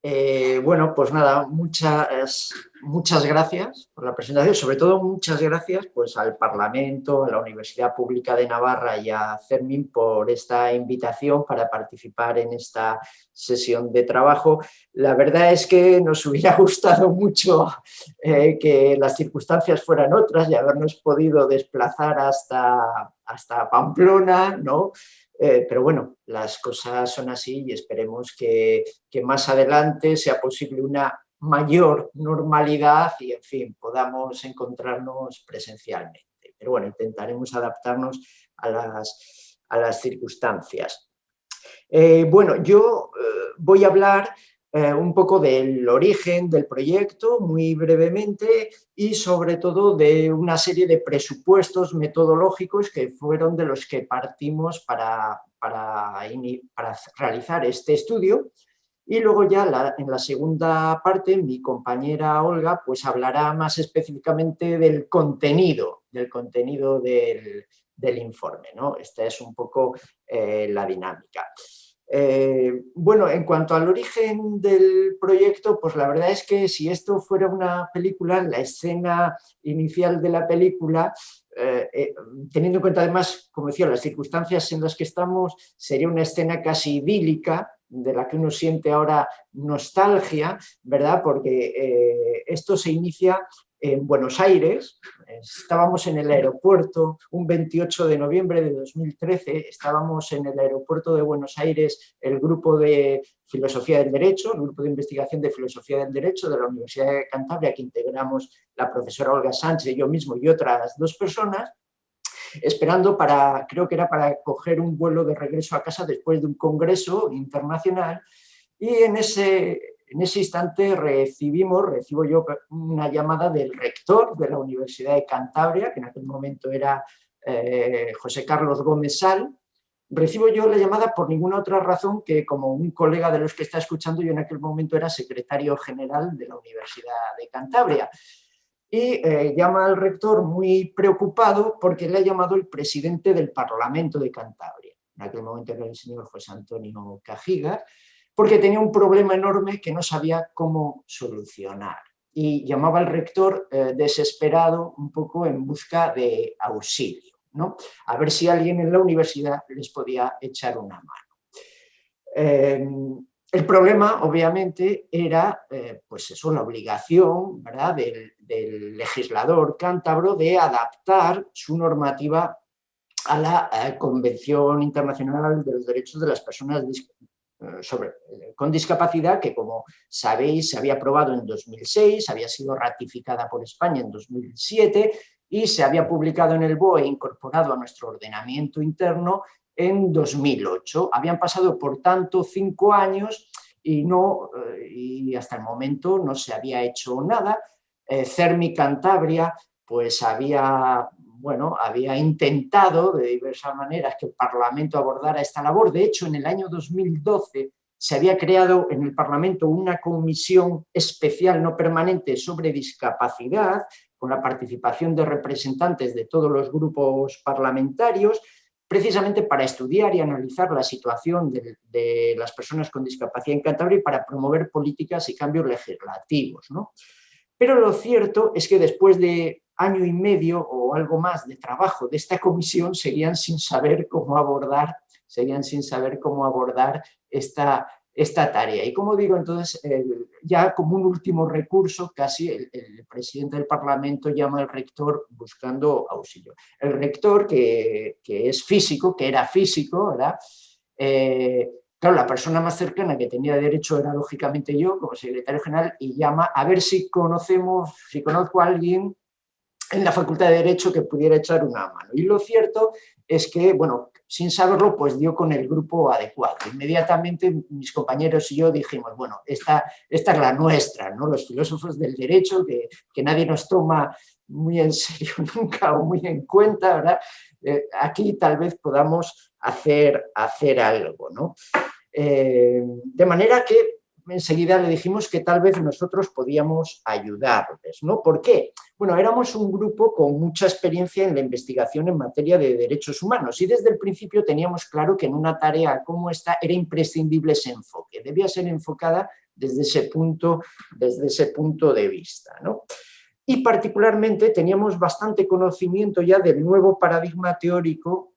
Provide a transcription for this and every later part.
Bueno, pues nada, muchas gracias por la presentación. Sobre todo, muchas gracias pues, al Parlamento, a la Universidad Pública de Navarra y a CERMIN por esta invitación para participar en esta sesión de trabajo. La verdad es que nos hubiera gustado mucho que las circunstancias fueran otras y habernos podido desplazar hasta Pamplona, ¿no? Pero bueno, las cosas son así y esperemos que más adelante sea posible una mayor normalidad y, en fin, podamos encontrarnos presencialmente. Pero bueno, intentaremos adaptarnos a las circunstancias. Bueno, yo voy a hablar un poco del origen del proyecto, muy brevemente, y sobre todo de una serie de presupuestos metodológicos que fueron de los que partimos para realizar este estudio. Y luego ya en la segunda parte mi compañera Olga pues hablará más específicamente del contenido del informe, ¿no? Esta es un poco la dinámica. Bueno, en cuanto al origen del proyecto, pues la verdad es que si esto fuera una película, la escena inicial de la película, teniendo en cuenta además, como decía, las circunstancias en las que estamos, sería una escena casi idílica, de la que uno siente ahora nostalgia, ¿verdad? Porque esto se inicia en Buenos Aires. Estábamos en el aeropuerto un 28 de noviembre de 2013, estábamos en el aeropuerto de Buenos Aires, el grupo de Filosofía del Derecho, el grupo de investigación de Filosofía del Derecho de la Universidad de Cantabria, que integramos la profesora Olga Sánchez, yo mismo y otras dos personas, esperando creo que era para coger un vuelo de regreso a casa después de un congreso internacional, y en ese instante recibo yo una llamada del rector de la Universidad de Cantabria, que en aquel momento era José Carlos Gómez Sal. Recibo yo la llamada por ninguna otra razón que como un colega de los que está escuchando, yo en aquel momento era secretario general de la Universidad de Cantabria. Y llama al rector muy preocupado porque le ha llamado el presidente del Parlamento de Cantabria. En aquel momento era el señor José Antonio Cajigas, porque tenía un problema enorme que no sabía cómo solucionar. Y llamaba al rector desesperado, un poco en busca de auxilio, ¿no? A ver si alguien en la universidad les podía echar una mano. El problema, obviamente, era pues eso, la obligación, ¿verdad?, del legislador cántabro de adaptar su normativa a la Convención Internacional de los Derechos de las Personas con discapacidad, que, como sabéis, se había aprobado en 2006, había sido ratificada por España en 2007 y se había publicado en el BOE, incorporado a nuestro ordenamiento interno en 2008. Habían pasado, por tanto, 5 años y hasta el momento no se había hecho nada. CERMI Cantabria pues había intentado de diversas maneras que el Parlamento abordara esta labor. De hecho, en el año 2012 se había creado en el Parlamento una comisión especial no permanente sobre discapacidad, con la participación de representantes de todos los grupos parlamentarios, precisamente para estudiar y analizar la situación de las personas con discapacidad en Cantabria y para promover políticas y cambios legislativos, ¿no? Pero lo cierto es que después de año y medio o algo más de trabajo de esta comisión, seguían sin saber cómo abordar esta tarea. Y como digo, entonces, ya como un último recurso, casi el presidente del Parlamento llama al rector buscando auxilio. El rector, que es físico, que era físico, ¿verdad? Claro, la persona más cercana que tenía derecho era lógicamente yo, como secretario general, y llama a ver si conozco a alguien en la Facultad de Derecho que pudiera echar una mano. Y lo cierto es que, bueno, sin saberlo, pues dio con el grupo adecuado. Inmediatamente mis compañeros y yo dijimos, bueno, esta es la nuestra, ¿no? Los filósofos del derecho, que nadie nos toma muy en serio nunca o muy en cuenta, ¿verdad? Aquí tal vez podamos hacer algo, ¿no? De manera que enseguida le dijimos que tal vez nosotros podíamos ayudarles, ¿no? ¿Por qué? Bueno, éramos un grupo con mucha experiencia en la investigación en materia de derechos humanos y desde el principio teníamos claro que en una tarea como esta era imprescindible ese enfoque. Debía ser enfocada desde ese punto de vista, ¿no? Y particularmente teníamos bastante conocimiento ya del nuevo paradigma teórico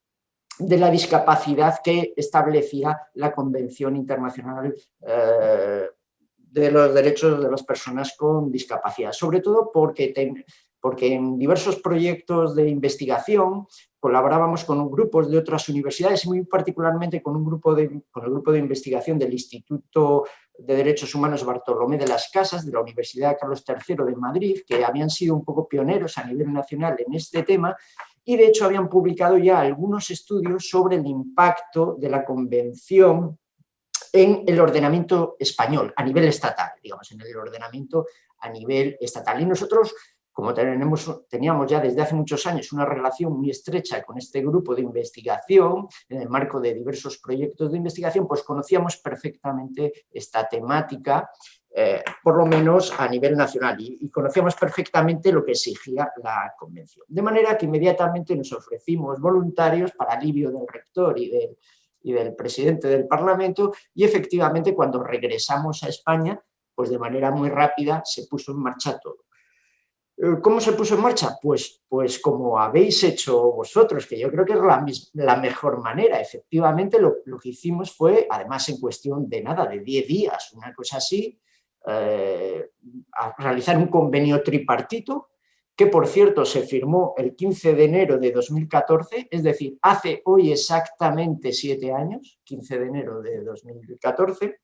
de la discapacidad que establecía la Convención Internacional de los Derechos de las Personas con Discapacidad, sobre todo porque en diversos proyectos de investigación colaborábamos con grupos de otras universidades y muy particularmente con el grupo de investigación del Instituto de Derechos Humanos Bartolomé de las Casas de la Universidad Carlos III de Madrid, que habían sido un poco pioneros a nivel nacional en este tema y de hecho habían publicado ya algunos estudios sobre el impacto de la Convención en el ordenamiento español, a nivel estatal, digamos, en el ordenamiento a nivel estatal. Y nosotros, como teníamos ya desde hace muchos años una relación muy estrecha con este grupo de investigación, en el marco de diversos proyectos de investigación, pues conocíamos perfectamente esta temática, por lo menos a nivel nacional, y conocíamos perfectamente lo que exigía la Convención. De manera que inmediatamente nos ofrecimos voluntarios para alivio del rector y del presidente del Parlamento, y efectivamente cuando regresamos a España, pues de manera muy rápida se puso en marcha todo. ¿Cómo se puso en marcha? Pues como habéis hecho vosotros, que yo creo que es la mejor manera. Efectivamente lo que hicimos fue, además en cuestión de nada, de 10 días, una cosa así, a realizar un convenio tripartito, que por cierto se firmó el 15 de enero de 2014, es decir, hace hoy exactamente 7 años, 15 de enero de 2014,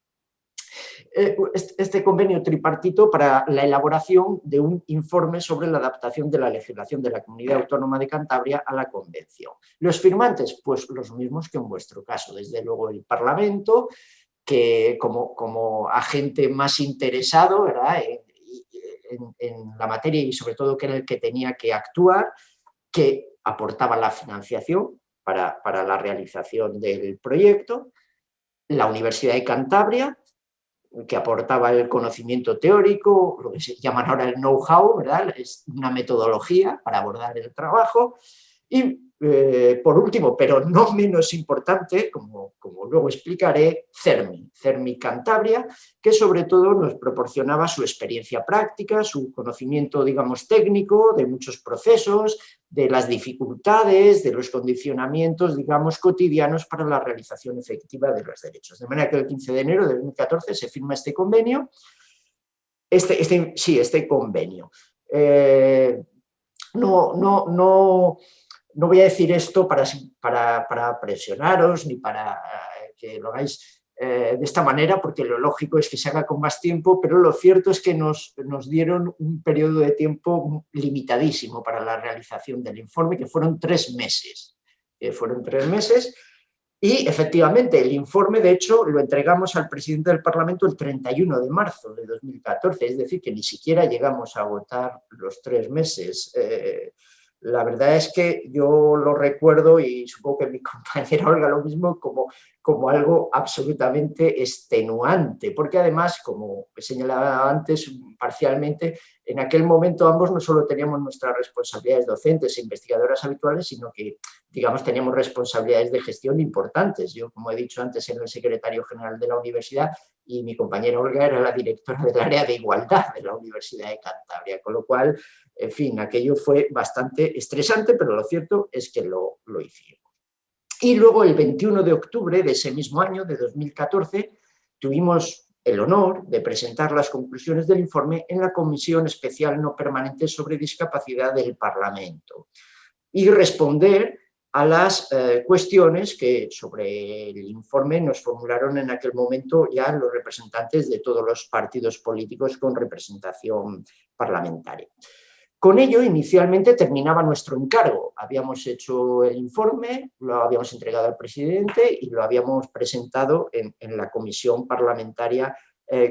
este convenio tripartito para la elaboración de un informe sobre la adaptación de la legislación de la Comunidad Autónoma de Cantabria a la Convención. Los firmantes, pues los mismos que en vuestro caso, desde luego el Parlamento, que como agente más interesado, ¿verdad?, en la materia y sobre todo que era el que tenía que actuar, que aportaba la financiación para la realización del proyecto, la Universidad de Cantabria, que aportaba el conocimiento teórico, lo que se llaman ahora el know-how, ¿verdad?, es una metodología para abordar el trabajo, y por último, pero no menos importante, como luego explicaré, CERMI Cantabria, que sobre todo nos proporcionaba su experiencia práctica, su conocimiento, digamos, técnico de muchos procesos, de las dificultades, de los condicionamientos, digamos, cotidianos para la realización efectiva de los derechos. De manera que el 15 de enero de 2014 se firma este convenio, este convenio. No voy a decir esto para presionaros ni para que lo hagáis de esta manera, porque lo lógico es que se haga con más tiempo, pero lo cierto es que nos dieron un periodo de tiempo limitadísimo para la realización del informe, que fueron 3 meses. Y efectivamente el informe, de hecho, lo entregamos al presidente del Parlamento el 31 de marzo de 2014, es decir, que ni siquiera llegamos a agotar los 3 meses. La verdad es que yo lo recuerdo, y supongo que mi compañera Olga lo mismo, como algo absolutamente extenuante, porque además, como señalaba antes parcialmente, en aquel momento ambos no solo teníamos nuestras responsabilidades docentes e investigadoras habituales, sino que, digamos, teníamos responsabilidades de gestión importantes. Yo, como he dicho antes, era el secretario general de la universidad y mi compañera Olga era la directora del área de igualdad de la Universidad de Cantabria, con lo cual, en fin, aquello fue bastante estresante, pero lo cierto es que lo hicimos. Y luego, el 21 de octubre de ese mismo año, de 2014, tuvimos el honor de presentar las conclusiones del informe en la Comisión Especial No Permanente sobre Discapacidad del Parlamento y responder a las cuestiones que sobre el informe nos formularon en aquel momento ya los representantes de todos los partidos políticos con representación parlamentaria. Con ello, inicialmente terminaba nuestro encargo. Habíamos hecho el informe, lo habíamos entregado al presidente y lo habíamos presentado en la comisión parlamentaria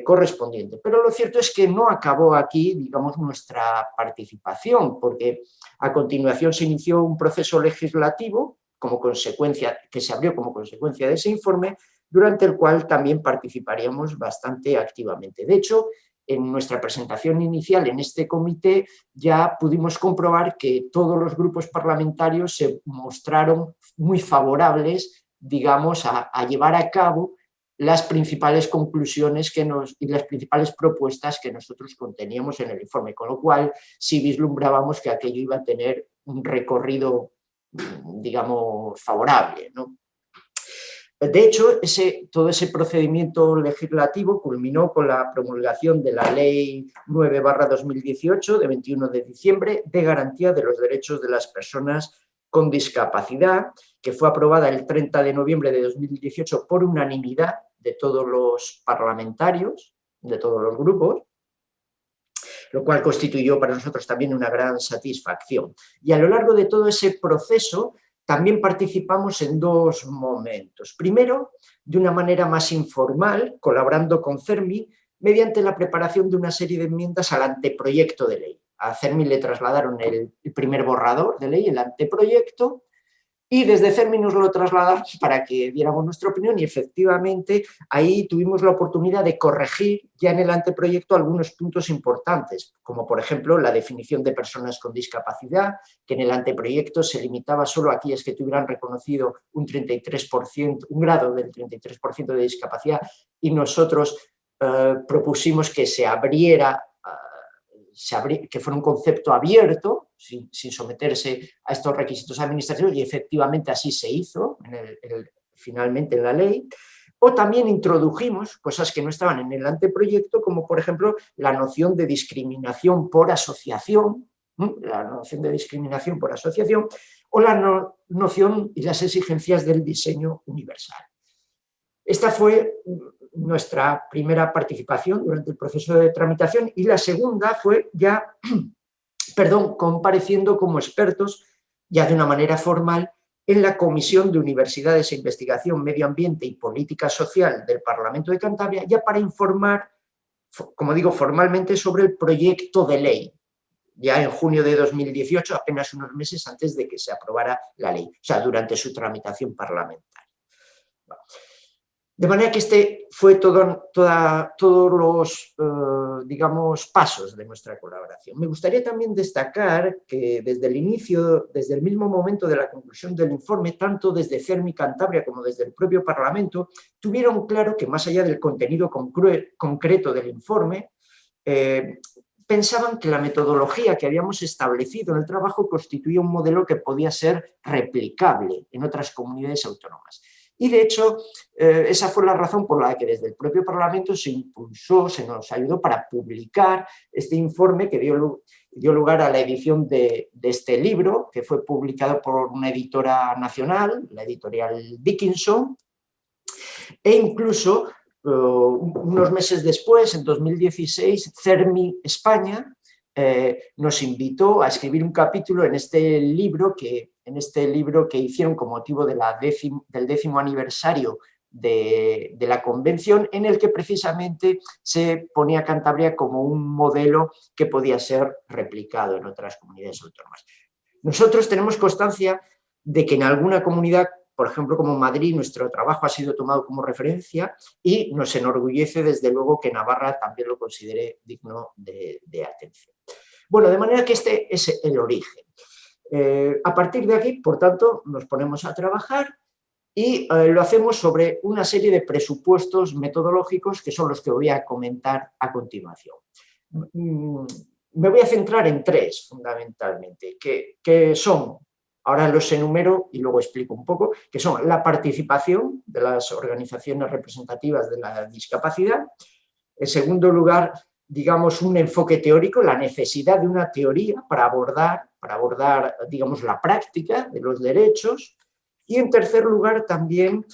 correspondiente. Pero lo cierto es que no acabó aquí, digamos, nuestra participación, porque a continuación se inició un proceso legislativo que se abrió como consecuencia de ese informe, durante el cual también participaríamos bastante activamente. De hecho, en nuestra presentación inicial en este comité ya pudimos comprobar que todos los grupos parlamentarios se mostraron muy favorables, digamos, a llevar a cabo las principales conclusiones y las principales propuestas que nosotros conteníamos en el informe, con lo cual sí vislumbrábamos que aquello iba a tener un recorrido, digamos, favorable, ¿no? De hecho, todo ese procedimiento legislativo culminó con la promulgación de la Ley 9/2018, de 21 de diciembre, de garantía de los derechos de las personas con discapacidad, que fue aprobada el 30 de noviembre de 2018 por unanimidad de todos los parlamentarios, de todos los grupos, lo cual constituyó para nosotros también una gran satisfacción. Y a lo largo de todo ese proceso también participamos en dos momentos. Primero, de una manera más informal, colaborando con CERMI, mediante la preparación de una serie de enmiendas al anteproyecto de ley. A CERMI le trasladaron el primer borrador de ley, el anteproyecto, y desde CERMI nos lo trasladamos para que diéramos nuestra opinión y efectivamente ahí tuvimos la oportunidad de corregir ya en el anteproyecto algunos puntos importantes, como por ejemplo la definición de personas con discapacidad, que en el anteproyecto se limitaba solo a aquellas que tuvieran reconocido un 33%, un grado del 33% de discapacidad, y nosotros propusimos que se abriera, que fuera un concepto abierto, sin someterse a estos requisitos administrativos, y efectivamente así se hizo finalmente en la ley. O también introdujimos cosas que no estaban en el anteproyecto, como por ejemplo la noción de discriminación por asociación, o la noción y las exigencias del diseño universal. Esta fue nuestra primera participación durante el proceso de tramitación, y la segunda fue ya, compareciendo como expertos, ya de una manera formal, en la Comisión de Universidades e Investigación, Medio Ambiente y Política Social del Parlamento de Cantabria, ya para informar, como digo, formalmente sobre el proyecto de ley, ya en junio de 2018, apenas unos meses antes de que se aprobara la ley, o sea, durante su tramitación parlamentaria. De manera que este fue todos los, digamos, pasos de nuestra colaboración. Me gustaría también destacar que desde el inicio, desde el mismo momento de la conclusión del informe, tanto desde CERMI Cantabria como desde el propio Parlamento, tuvieron claro que más allá del contenido concreto del informe, pensaban que la metodología que habíamos establecido en el trabajo constituía un modelo que podía ser replicable en otras comunidades autónomas. Y de hecho, esa fue la razón por la que desde el propio Parlamento se impulsó, se nos ayudó para publicar este informe que dio lugar a la edición de este libro, que fue publicado por una editora nacional, la editorial Dickinson, e incluso unos meses después, en 2016, CERMI España nos invitó a escribir un capítulo en este libro que hicieron con motivo del 10º aniversario de la convención, en el que precisamente se ponía a Cantabria como un modelo que podía ser replicado en otras comunidades autónomas. Nosotros tenemos constancia de que en alguna comunidad, por ejemplo como Madrid, nuestro trabajo ha sido tomado como referencia, y nos enorgullece desde luego que Navarra también lo considere digno de atención. Bueno, de manera que este es el origen. A partir de aquí, por tanto, nos ponemos a trabajar y lo hacemos sobre una serie de presupuestos metodológicos que son los que voy a comentar a continuación. Me voy a centrar en tres, fundamentalmente, que son, ahora los enumero y luego explico un poco, que son la participación de las organizaciones representativas de la discapacidad. En segundo lugar, digamos, un enfoque teórico, la necesidad de una teoría para abordar, digamos, la práctica de los derechos. Y en tercer lugar también,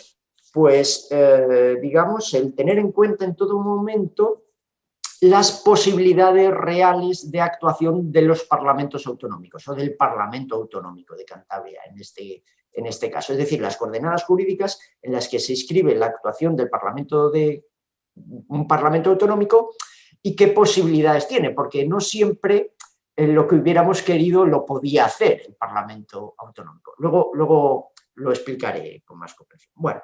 pues, digamos, el tener en cuenta en todo momento las posibilidades reales de actuación de los parlamentos autonómicos o del Parlamento Autonómico de Cantabria en este caso. Es decir, las coordenadas jurídicas en las que se inscribe la actuación del Parlamento un Parlamento Autonómico y qué posibilidades tiene, porque no siempre lo que hubiéramos querido lo podía hacer el Parlamento Autonómico. Luego lo explicaré con más comprensión. Bueno,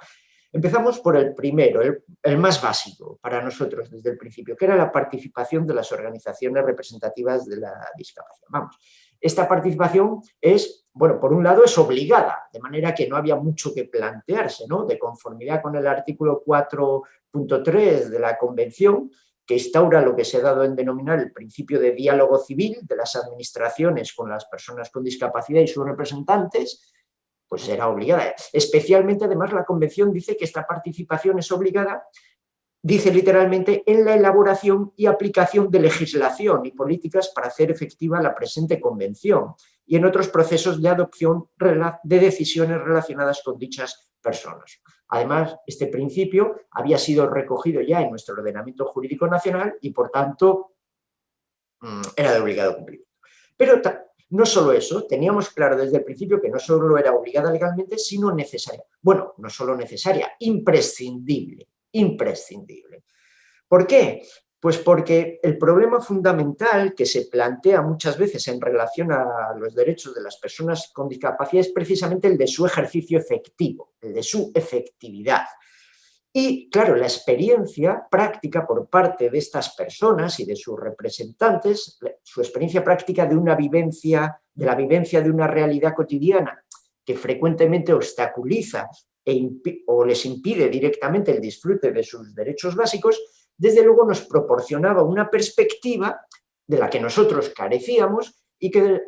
empezamos por el primero, el más básico para nosotros desde el principio, que era la participación de las organizaciones representativas de la discapacidad. Vamos, esta participación es bueno, por un lado es obligada, de manera que no había mucho que plantearse, ¿no? De conformidad con el artículo 4.3 de la Convención, que instaura lo que se ha dado en denominar el principio de diálogo civil de las administraciones con las personas con discapacidad y sus representantes, pues era obligada. Especialmente, además, la Convención dice que esta participación es obligada, dice literalmente, en la elaboración y aplicación de legislación y políticas para hacer efectiva la presente Convención y en otros procesos de adopción de decisiones relacionadas con dichas personas. Además, este principio había sido recogido ya en nuestro ordenamiento jurídico nacional y, por tanto, era de obligado cumplimiento. Pero no solo eso, teníamos claro desde el principio que no solo era obligada legalmente, sino necesaria. Bueno, no solo necesaria, imprescindible. Imprescindible. ¿Por qué? Pues porque el problema fundamental que se plantea muchas veces en relación a los derechos de las personas con discapacidad es precisamente el de su ejercicio efectivo, el de su efectividad. Y, claro, la experiencia práctica por parte de estas personas y de sus representantes, su experiencia práctica de una vivencia, de la vivencia de una realidad cotidiana que frecuentemente obstaculiza o les impide directamente el disfrute de sus derechos básicos, desde luego nos proporcionaba una perspectiva de la que nosotros carecíamos y que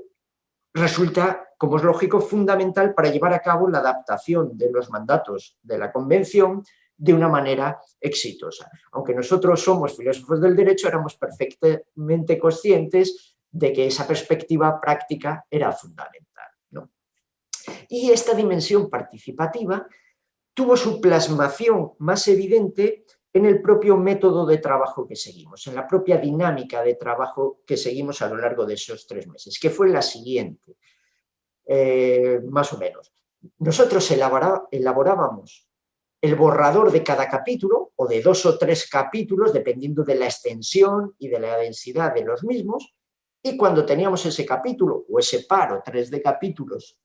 resulta, como es lógico, fundamental para llevar a cabo la adaptación de los mandatos de la Convención de una manera exitosa. Aunque nosotros somos filósofos del derecho, éramos perfectamente conscientes de que esa perspectiva práctica era fundamental, ¿no? Y esta dimensión participativa tuvo su plasmación más evidente en el propio método de trabajo que seguimos, en la propia dinámica de trabajo que seguimos a lo largo de esos 3 meses, que fue la siguiente, más o menos. Nosotros elaborábamos el borrador de cada capítulo, o de 2 o 3 capítulos, dependiendo de la extensión y de la densidad de los mismos, y cuando teníamos ese capítulo, o ese par o 3 de capítulos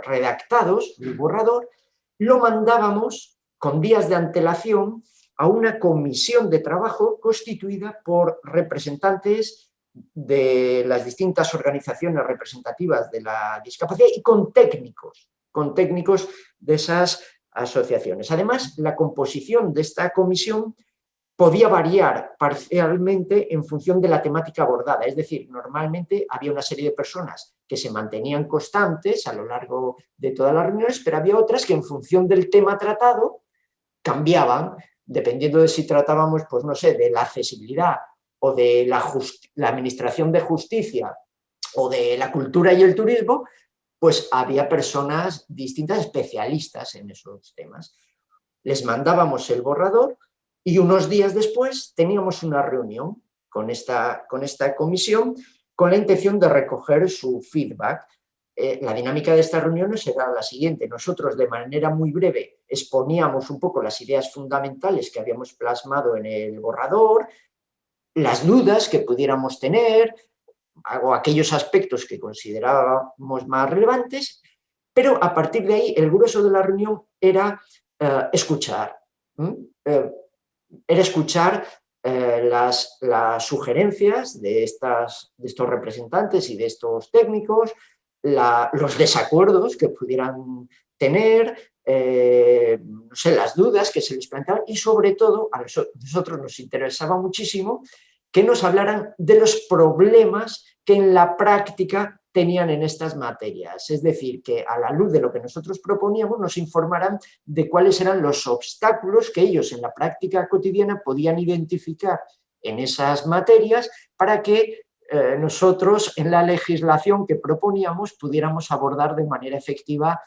redactados, el borrador, lo mandábamos con días de antelación a una comisión de trabajo constituida por representantes de las distintas organizaciones representativas de la discapacidad y con técnicos de esas asociaciones. Además, la composición de esta comisión podía variar parcialmente en función de la temática abordada, es decir, normalmente había una serie de personas que se mantenían constantes a lo largo de todas las reuniones, pero había otras que en función del tema tratado cambiaban, dependiendo de si tratábamos, pues no sé, de la accesibilidad o de la administración de justicia o de la cultura y el turismo, pues había personas distintas, especialistas en esos temas. Les mandábamos el borrador y unos días después teníamos una reunión con esta comisión con la intención de recoger su feedback. La dinámica de estas reuniones era la siguiente. Nosotros, de manera muy breve, exponíamos un poco las ideas fundamentales que habíamos plasmado en el borrador, las dudas que pudiéramos tener, o aquellos aspectos que considerábamos más relevantes, pero a partir de ahí el grueso de la reunión era escuchar. Era escuchar las sugerencias de estos representantes y de estos técnicos, los desacuerdos que pudieran tener, no sé, las dudas que se les planteaban y sobre todo a nosotros nos interesaba muchísimo que nos hablaran de los problemas que en la práctica tenían en estas materias. Es decir, que a la luz de lo que nosotros proponíamos nos informaran de cuáles eran los obstáculos que ellos en la práctica cotidiana podían identificar en esas materias para que nosotros en la legislación que proponíamos pudiéramos abordar de manera efectiva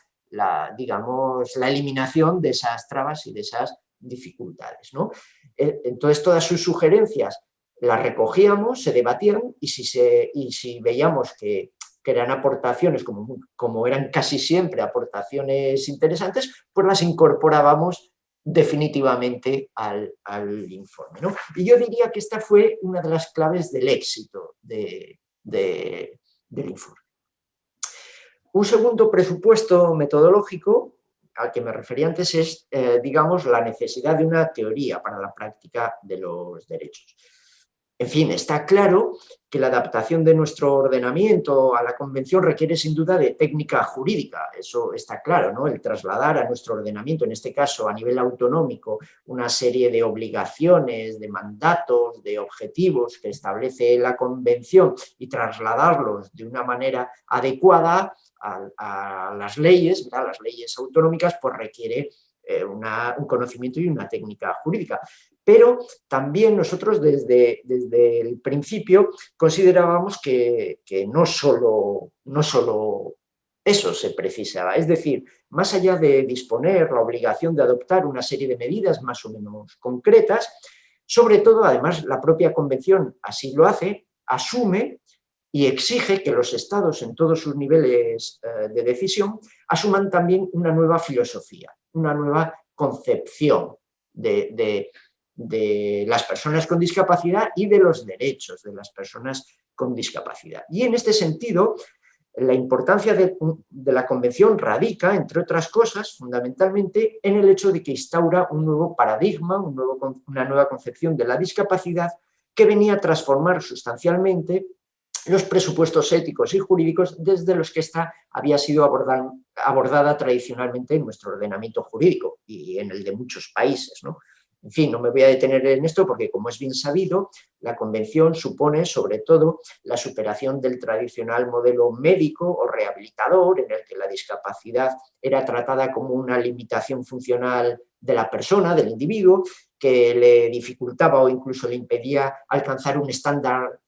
digamos, la eliminación de esas trabas y de esas dificultades, ¿no? Entonces, todas sus sugerencias las recogíamos, se debatían y si veíamos que eran aportaciones, como eran casi siempre aportaciones interesantes, pues las incorporábamos definitivamente al informe, ¿no? Y yo diría que esta fue una de las claves del éxito del informe. Un segundo presupuesto metodológico al que me refería antes es, digamos, la necesidad de una teoría para la práctica de los derechos. En fin, está claro que la adaptación de nuestro ordenamiento a la Convención requiere sin duda de técnica jurídica, eso está claro, ¿no? El trasladar a nuestro ordenamiento, en este caso a nivel autonómico, una serie de obligaciones, de mandatos, de objetivos que establece la Convención y trasladarlos de una manera adecuada a las leyes, ¿verdad? Las leyes autonómicas, pues requiere un conocimiento y una técnica jurídica. Pero también nosotros desde el principio considerábamos que no solo eso se precisaba. Es decir, más allá de disponer la obligación de adoptar una serie de medidas más o menos concretas, sobre todo, además, la propia Convención así lo hace, asume y exige que los estados en todos sus niveles de decisión asuman también una nueva filosofía, una nueva concepción de las personas con discapacidad y de los derechos de las personas con discapacidad. Y en este sentido, la importancia de la Convención radica, entre otras cosas, fundamentalmente en el hecho de que instaura un nuevo paradigma, una nueva concepción de la discapacidad que venía a transformar sustancialmente los presupuestos éticos y jurídicos desde los que ésta había sido abordada tradicionalmente en nuestro ordenamiento jurídico y en el de muchos países, ¿no? En fin, no me voy a detener en esto porque, como es bien sabido, la Convención supone sobre todo la superación del tradicional modelo médico o rehabilitador en el que la discapacidad era tratada como una limitación funcional de la persona, del individuo, que le dificultaba o incluso le impedía alcanzar un estándar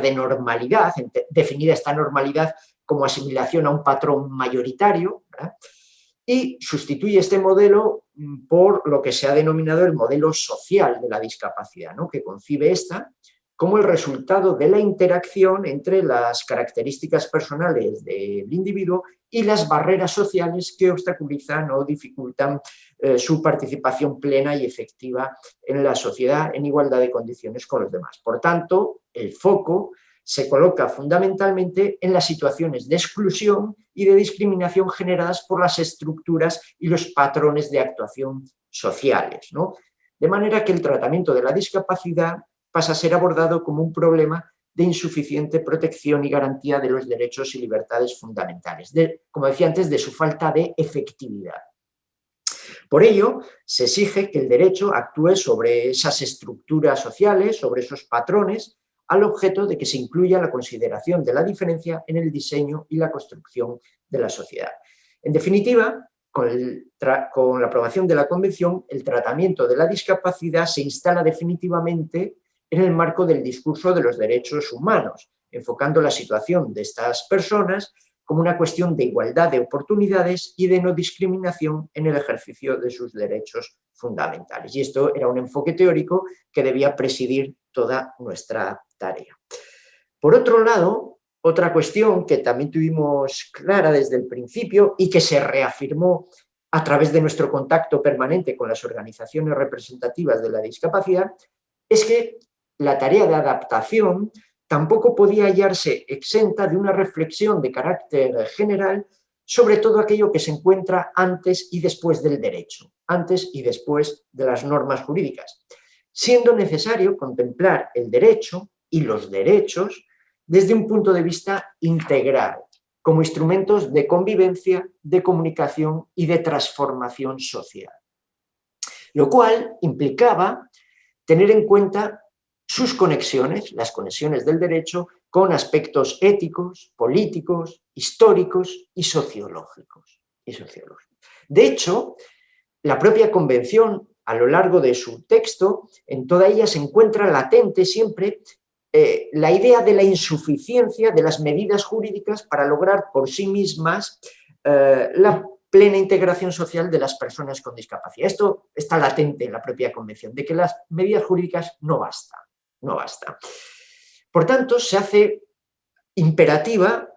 de normalidad, definida esta normalidad como asimilación a un patrón mayoritario, ¿verdad? Y sustituye este modelo por lo que se ha denominado el modelo social de la discapacidad, ¿no? Que concibe esta como el resultado de la interacción entre las características personales del individuo y las barreras sociales que obstaculizan o dificultan su participación plena y efectiva en la sociedad en igualdad de condiciones con los demás. Por tanto, el foco se coloca fundamentalmente en las situaciones de exclusión y de discriminación generadas por las estructuras y los patrones de actuación sociales, ¿no? De manera que el tratamiento de la discapacidad pasa a ser abordado como un problema de insuficiente protección y garantía de los derechos y libertades fundamentales, como decía antes, de su falta de efectividad. Por ello, se exige que el derecho actúe sobre esas estructuras sociales, sobre esos patrones, al objeto de que se incluya la consideración de la diferencia en el diseño y la construcción de la sociedad. En definitiva, con la aprobación de la Convención, el tratamiento de la discapacidad se instala definitivamente en el marco del discurso de los derechos humanos, enfocando la situación de estas personas como una cuestión de igualdad de oportunidades y de no discriminación en el ejercicio de sus derechos fundamentales. Y esto era un enfoque teórico que debía presidir toda nuestra tarea. Por otro lado, otra cuestión que también tuvimos clara desde el principio y que se reafirmó a través de nuestro contacto permanente con las organizaciones representativas de la discapacidad es que la tarea de adaptación tampoco podía hallarse exenta de una reflexión de carácter general sobre todo aquello que se encuentra antes y después del derecho, antes y después de las normas jurídicas, siendo necesario contemplar el derecho y los derechos desde un punto de vista integral, como instrumentos de convivencia, de comunicación y de transformación social. Lo cual implicaba tener en cuenta sus conexiones, las conexiones del derecho, con aspectos éticos, políticos, históricos y sociológicos. De hecho, la propia Convención, a lo largo de su texto, en toda ella se encuentra latente siempre la idea de la insuficiencia de las medidas jurídicas para lograr por sí mismas la plena integración social de las personas con discapacidad. Esto está latente en la propia Convención, de que las medidas jurídicas no bastan. Por tanto, se hace imperativa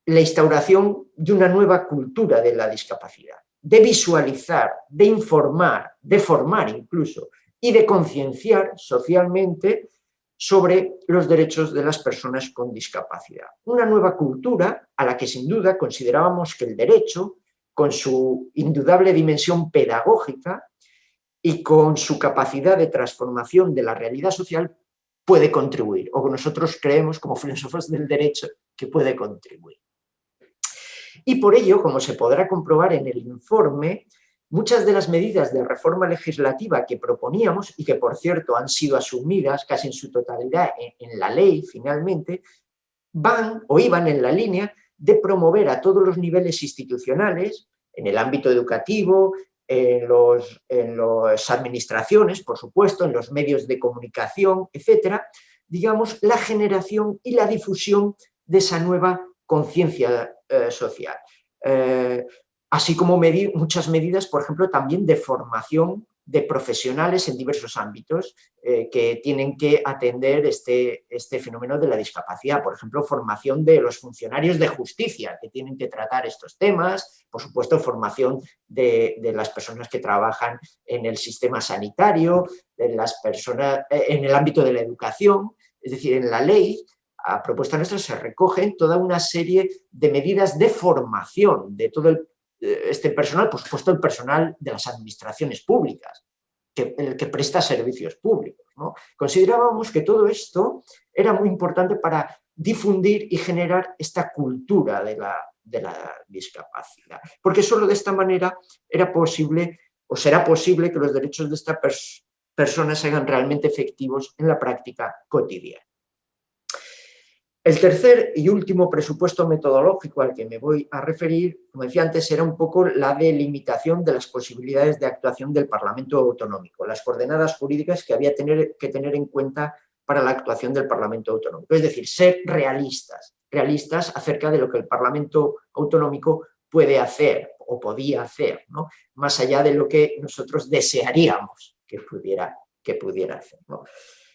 la instauración de una nueva cultura de la discapacidad, de visualizar, de informar, de formar incluso, y de concienciar socialmente sobre los derechos de las personas con discapacidad. Una nueva cultura a la que sin duda considerábamos que el derecho, con su indudable dimensión pedagógica y con su capacidad de transformación de la realidad social, puede contribuir, o que nosotros creemos como filósofos del derecho que puede contribuir. Y por ello, como se podrá comprobar en el informe, muchas de las medidas de reforma legislativa que proponíamos, y que por cierto han sido asumidas casi en su totalidad en la ley finalmente, van o iban en la línea de promover a todos los niveles institucionales, en el ámbito educativo, en las administraciones, por supuesto, en los medios de comunicación, etcétera, digamos, la generación y la difusión de esa nueva conciencia social. Así como muchas medidas, por ejemplo, también de formación de profesionales en diversos ámbitos que tienen que atender este fenómeno de la discapacidad. Por ejemplo, formación de los funcionarios de justicia que tienen que tratar estos temas, por supuesto, formación de las personas que trabajan en el sistema sanitario, de las personas en el ámbito de la educación. Es decir, en la ley, a propuesta nuestra, se recogen toda una serie de medidas de formación de todo este personal, por supuesto el personal de las administraciones públicas, el que presta servicios públicos, ¿no? Considerábamos que todo esto era muy importante para difundir y generar esta cultura de la discapacidad, porque solo de esta manera era posible o será posible que los derechos de estas personas se hagan realmente efectivos en la práctica cotidiana. El tercer y último presupuesto metodológico al que me voy a referir, como decía antes, era un poco la delimitación de las posibilidades de actuación del Parlamento Autonómico, las coordenadas jurídicas que había que tener en cuenta para la actuación del Parlamento Autonómico. Es decir, ser realistas acerca de lo que el Parlamento Autonómico puede hacer o podía hacer, ¿no? Más allá de lo que nosotros desearíamos que pudiera hacer, ¿no?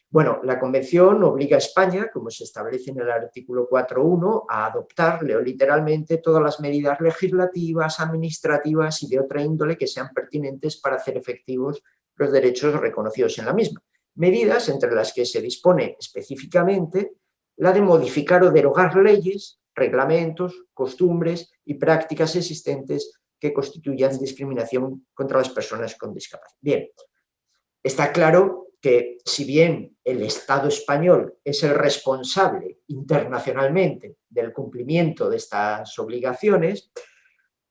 Bueno, la Convención obliga a España, como se establece en el artículo 4.1, a adoptar, leo literalmente, todas las medidas legislativas, administrativas y de otra índole que sean pertinentes para hacer efectivos los derechos reconocidos en la misma. Medidas entre las que se dispone específicamente la de modificar o derogar leyes, reglamentos, costumbres y prácticas existentes que constituyan discriminación contra las personas con discapacidad. Bien, está claro que si bien el Estado español es el responsable internacionalmente del cumplimiento de estas obligaciones,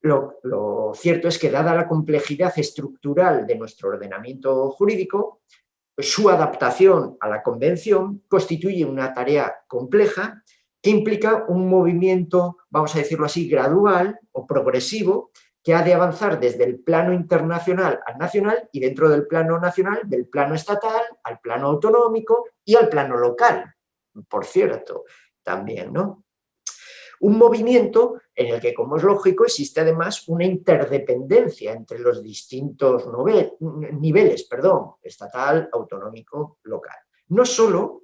lo cierto es que dada la complejidad estructural de nuestro ordenamiento jurídico, su adaptación a la Convención constituye una tarea compleja que implica un movimiento, vamos a decirlo así, gradual o progresivo, que ha de avanzar desde el plano internacional al nacional y dentro del plano nacional, del plano estatal al plano autonómico y al plano local, por cierto, también, ¿no? Un movimiento en el que, como es lógico, existe además una interdependencia entre los distintos niveles, estatal, autonómico, local. No solo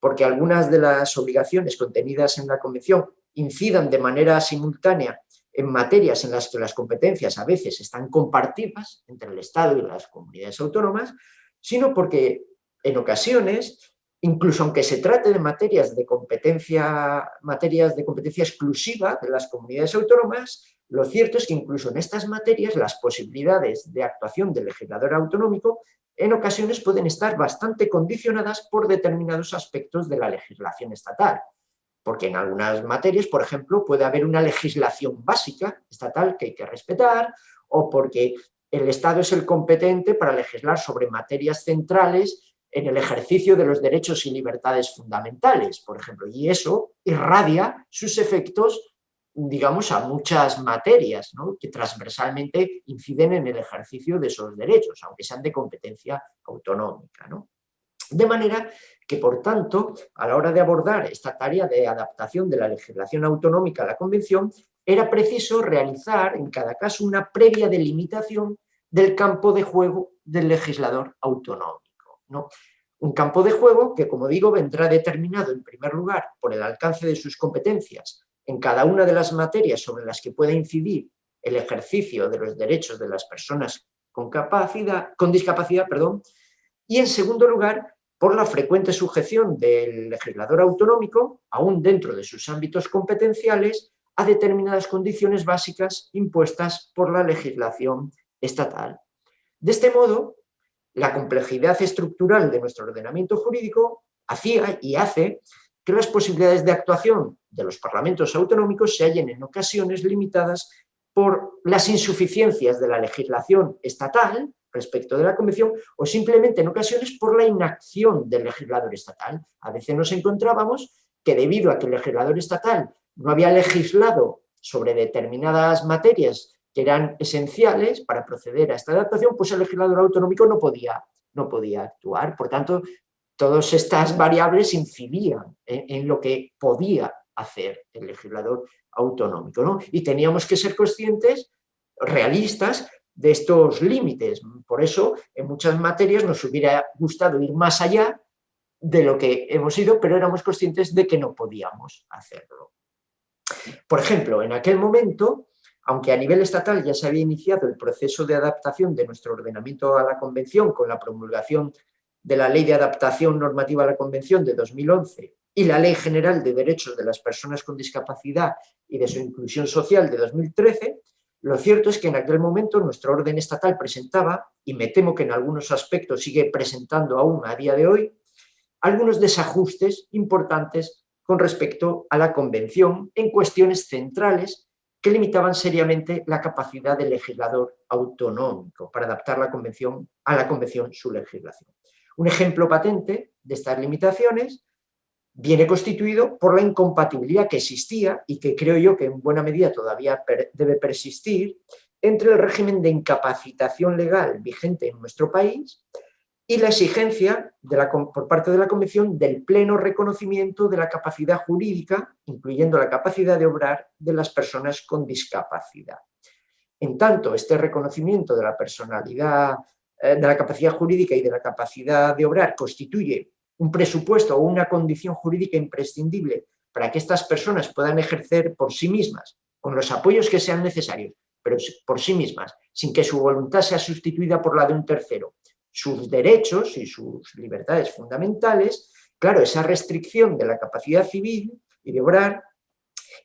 porque algunas de las obligaciones contenidas en la Convención incidan de manera simultánea en materias en las que las competencias a veces están compartidas entre el Estado y las comunidades autónomas, sino porque en ocasiones, incluso aunque se trate de materias de competencia exclusiva de las comunidades autónomas, lo cierto es que incluso en estas materias las posibilidades de actuación del legislador autonómico en ocasiones pueden estar bastante condicionadas por determinados aspectos de la legislación estatal. Porque en algunas materias, por ejemplo, puede haber una legislación básica estatal que hay que respetar, o porque el Estado es el competente para legislar sobre materias centrales en el ejercicio de los derechos y libertades fundamentales, por ejemplo, y eso irradia sus efectos, digamos, a muchas materias, ¿no?, que transversalmente inciden en el ejercicio de esos derechos, aunque sean de competencia autonómica, ¿no? De manera que, por tanto, a la hora de abordar esta tarea de adaptación de la legislación autonómica a la Convención, era preciso realizar en cada caso una previa delimitación del campo de juego del legislador autonómico, ¿no? Un campo de juego que, como digo, vendrá determinado en primer lugar por el alcance de sus competencias en cada una de las materias sobre las que pueda incidir el ejercicio de los derechos de las personas con discapacidad, y en segundo lugar por la frecuente sujeción del legislador autonómico, aún dentro de sus ámbitos competenciales, a determinadas condiciones básicas impuestas por la legislación estatal. De este modo, la complejidad estructural de nuestro ordenamiento jurídico hacía y hace que las posibilidades de actuación de los parlamentos autonómicos se hallen en ocasiones limitadas por las insuficiencias de la legislación estatal respecto de la Convención o simplemente en ocasiones por la inacción del legislador estatal. A veces nos encontrábamos que debido a que el legislador estatal no había legislado sobre determinadas materias que eran esenciales para proceder a esta adaptación, pues el legislador autonómico no podía actuar. Por tanto, todas estas variables incidían en lo que podía hacer el legislador autonómico, ¿no? Y teníamos que ser conscientes, realistas, de estos límites. Por eso, en muchas materias nos hubiera gustado ir más allá de lo que hemos ido, pero éramos conscientes de que no podíamos hacerlo. Por ejemplo, en aquel momento, aunque a nivel estatal ya se había iniciado el proceso de adaptación de nuestro ordenamiento a la Convención con la promulgación de la Ley de Adaptación Normativa a la Convención de 2011 y la Ley General de Derechos de las Personas con Discapacidad y de su Inclusión Social de 2013, lo cierto es que en aquel momento nuestro orden estatal presentaba, y me temo que en algunos aspectos sigue presentando aún a día de hoy, algunos desajustes importantes con respecto a la Convención en cuestiones centrales que limitaban seriamente la capacidad del legislador autonómico para adaptar a la Convención su legislación. Un ejemplo patente de estas limitaciones viene constituido por la incompatibilidad que existía y que creo yo que en buena medida todavía debe persistir entre el régimen de incapacitación legal vigente en nuestro país y la exigencia por parte de la Convención del pleno reconocimiento de la capacidad jurídica, incluyendo la capacidad de obrar de las personas con discapacidad. En tanto, este reconocimiento de la personalidad, de la capacidad jurídica y de la capacidad de obrar constituye un presupuesto o una condición jurídica imprescindible para que estas personas puedan ejercer por sí mismas, con los apoyos que sean necesarios, pero por sí mismas, sin que su voluntad sea sustituida por la de un tercero, sus derechos y sus libertades fundamentales. Claro, esa restricción de la capacidad civil y de obrar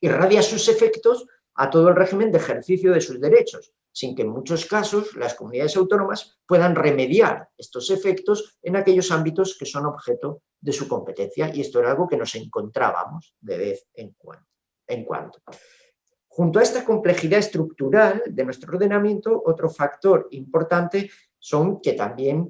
irradia sus efectos a todo el régimen de ejercicio de sus derechos, sin que en muchos casos las comunidades autónomas puedan remediar estos efectos en aquellos ámbitos que son objeto de su competencia. Y esto era algo que nos encontrábamos de vez en cuando. Junto a esta complejidad estructural de nuestro ordenamiento, otro factor importante son que también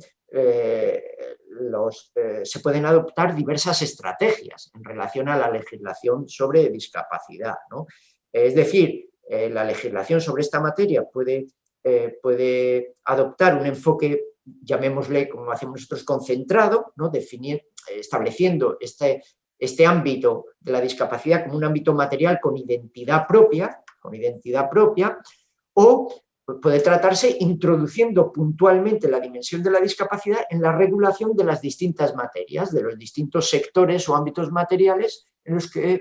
se pueden adoptar diversas estrategias en relación a la legislación sobre discapacidad, ¿no? Es decir, la legislación sobre esta materia puede adoptar un enfoque, llamémosle como hacemos nosotros, concentrado, ¿no? Estableciendo este ámbito de la discapacidad como un ámbito material con identidad propia, o puede tratarse introduciendo puntualmente la dimensión de la discapacidad en la regulación de las distintas materias, de los distintos sectores o ámbitos materiales en los que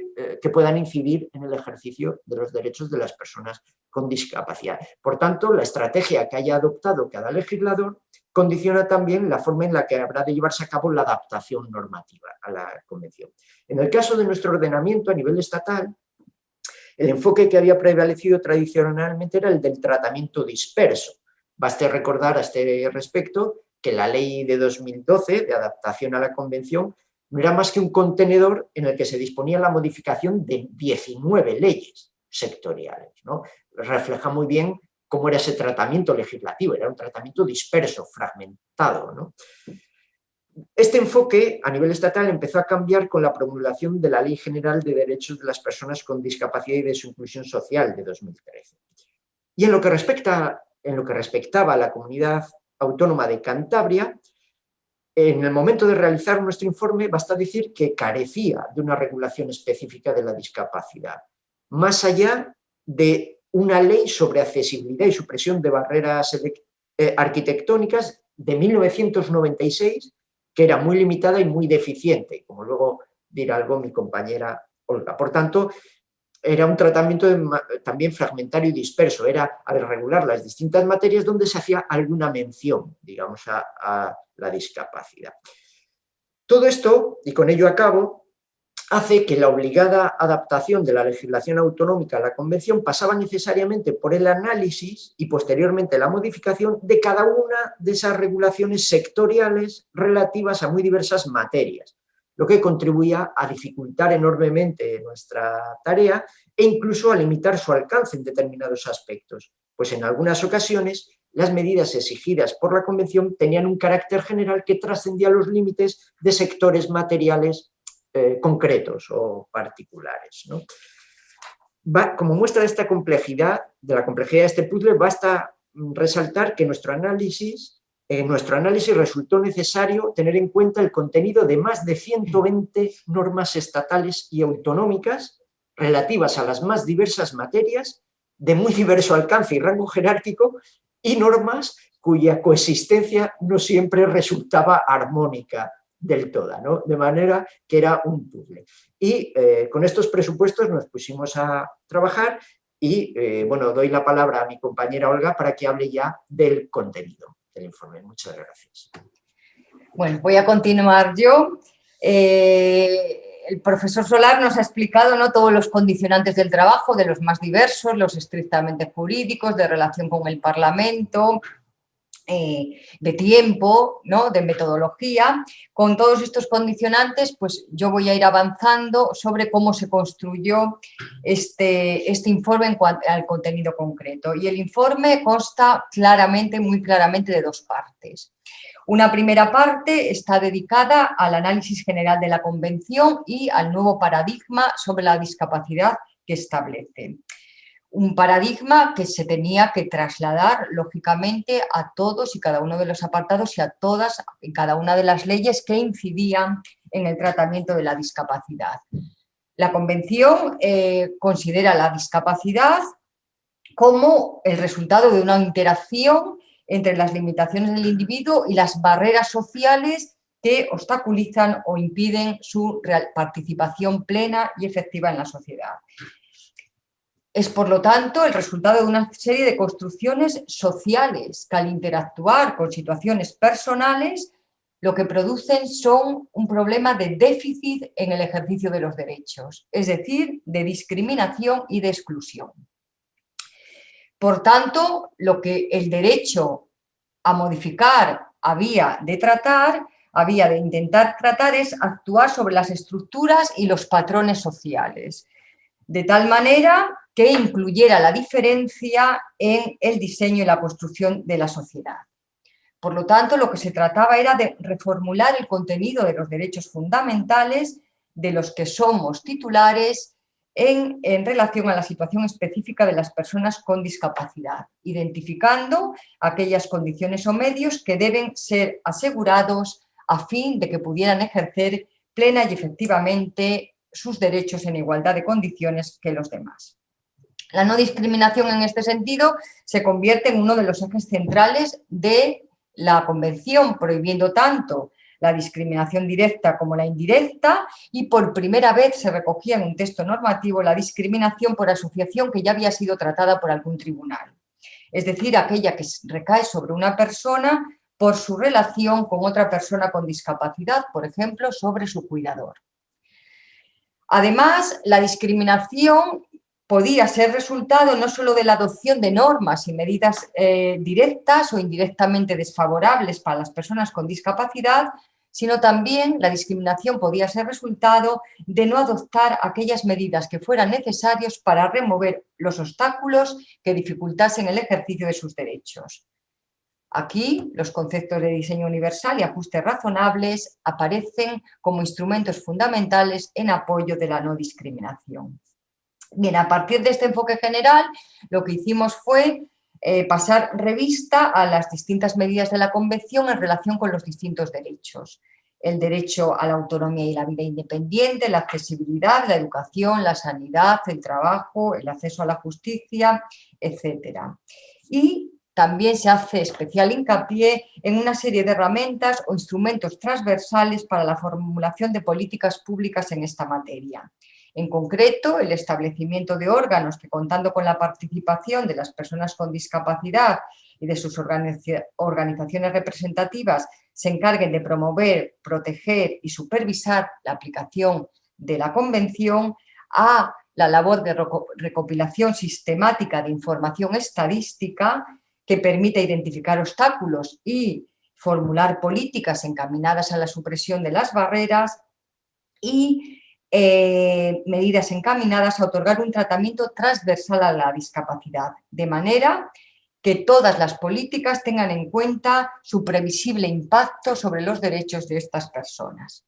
puedan incidir en el ejercicio de los derechos de las personas con discapacidad. Por tanto, la estrategia que haya adoptado cada legislador condiciona también la forma en la que habrá de llevarse a cabo la adaptación normativa a la Convención. En el caso de nuestro ordenamiento a nivel estatal, el enfoque que había prevalecido tradicionalmente era el del tratamiento disperso. Baste recordar a este respecto que la ley de 2012 de adaptación a la Convención no era más que un contenedor en el que se disponía la modificación de 19 leyes sectoriales, ¿no? Refleja muy bien cómo era ese tratamiento legislativo, era un tratamiento disperso, fragmentado, ¿no? Este enfoque a nivel estatal empezó a cambiar con la promulgación de la Ley General de Derechos de las Personas con Discapacidad y de su Inclusión Social de 2013. Y en lo que respectaba a la comunidad autónoma de Cantabria, en el momento de realizar nuestro informe, basta decir que carecía de una regulación específica de la discapacidad, más allá de una ley sobre accesibilidad y supresión de barreras arquitectónicas de 1996, que era muy limitada y muy deficiente, como luego dirá algo mi compañera Olga. Por tanto, era un tratamiento también fragmentario y disperso, era al regular las distintas materias donde se hacía alguna mención, digamos, a la discapacidad. Todo esto, y con ello acabo, hace que la obligada adaptación de la legislación autonómica a la Convención pasaba necesariamente por el análisis y posteriormente la modificación de cada una de esas regulaciones sectoriales relativas a muy diversas materias, lo que contribuía a dificultar enormemente nuestra tarea e incluso a limitar su alcance en determinados aspectos, pues en algunas ocasiones las medidas exigidas por la Convención tenían un carácter general que trascendía los límites de sectores materiales concretos o particulares, ¿no? Como muestra de esta complejidad, de la complejidad de este puzzle, basta resaltar que en nuestro análisis resultó necesario tener en cuenta el contenido de más de 120 normas estatales y autonómicas relativas a las más diversas materias, de muy diverso alcance y rango jerárquico, y normas cuya coexistencia no siempre resultaba armónica del todo, ¿no? De manera que era un puzzle. Y con estos presupuestos nos pusimos a trabajar y, bueno, doy la palabra a mi compañera Olga para que hable ya del contenido del informe. Muchas gracias. Bueno, voy a continuar yo. El profesor Solar nos ha explicado, ¿no?, todos los condicionantes del trabajo, de los más diversos, los estrictamente jurídicos, de relación con el Parlamento, de tiempo, ¿no?, de metodología. Con todos estos condicionantes, pues yo voy a ir avanzando sobre cómo se construyó este informe en cuanto al contenido concreto. Y el informe consta claramente, muy claramente, de dos partes. Una primera parte está dedicada al análisis general de la Convención y al nuevo paradigma sobre la discapacidad que establece. Un paradigma que se tenía que trasladar, lógicamente, a todos y cada uno de los apartados y a todas y cada una de las leyes que incidían en el tratamiento de la discapacidad. La Convención considera la discapacidad como el resultado de una interacción entre las limitaciones del individuo y las barreras sociales que obstaculizan o impiden su participación plena y efectiva en la sociedad. Es, por lo tanto, el resultado de una serie de construcciones sociales que, al interactuar con situaciones personales, lo que producen son un problema de déficit en el ejercicio de los derechos, es decir, de discriminación y de exclusión. Por tanto, lo que el derecho a modificar había de intentar tratar es actuar sobre las estructuras y los patrones sociales, de tal manera que incluyera la diferencia en el diseño y la construcción de la sociedad. Por lo tanto, lo que se trataba era de reformular el contenido de los derechos fundamentales de los que somos titulares en relación a la situación específica de las personas con discapacidad, identificando aquellas condiciones o medios que deben ser asegurados a fin de que pudieran ejercer plena y efectivamente sus derechos en igualdad de condiciones que los demás. La no discriminación en este sentido se convierte en uno de los ejes centrales de la Convención, prohibiendo tanto la discriminación directa como la indirecta, y por primera vez se recogía en un texto normativo la discriminación por asociación que ya había sido tratada por algún tribunal, es decir, aquella que recae sobre una persona por su relación con otra persona con discapacidad, por ejemplo, sobre su cuidador. Además, la discriminación podía ser resultado no solo de la adopción de normas y medidas directas o indirectamente desfavorables para las personas con discapacidad, sino también la discriminación podía ser resultado de no adoptar aquellas medidas que fueran necesarias para remover los obstáculos que dificultasen el ejercicio de sus derechos. Aquí, los conceptos de diseño universal y ajustes razonables aparecen como instrumentos fundamentales en apoyo de la no discriminación. Bien, a partir de este enfoque general, lo que hicimos fue pasar revista a las distintas medidas de la Convención en relación con los distintos derechos. El derecho a la autonomía y la vida independiente, la accesibilidad, la educación, la sanidad, el trabajo, el acceso a la justicia, etc. Y también se hace especial hincapié en una serie de herramientas o instrumentos transversales para la formulación de políticas públicas en esta materia. En concreto, el establecimiento de órganos que, contando con la participación de las personas con discapacidad y de sus organizaciones representativas, se encarguen de promover, proteger y supervisar la aplicación de la Convención, a la labor de recopilación sistemática de información estadística que permita identificar obstáculos y formular políticas encaminadas a la supresión de las barreras, y medidas encaminadas a otorgar un tratamiento transversal a la discapacidad, de manera que todas las políticas tengan en cuenta su previsible impacto sobre los derechos de estas personas.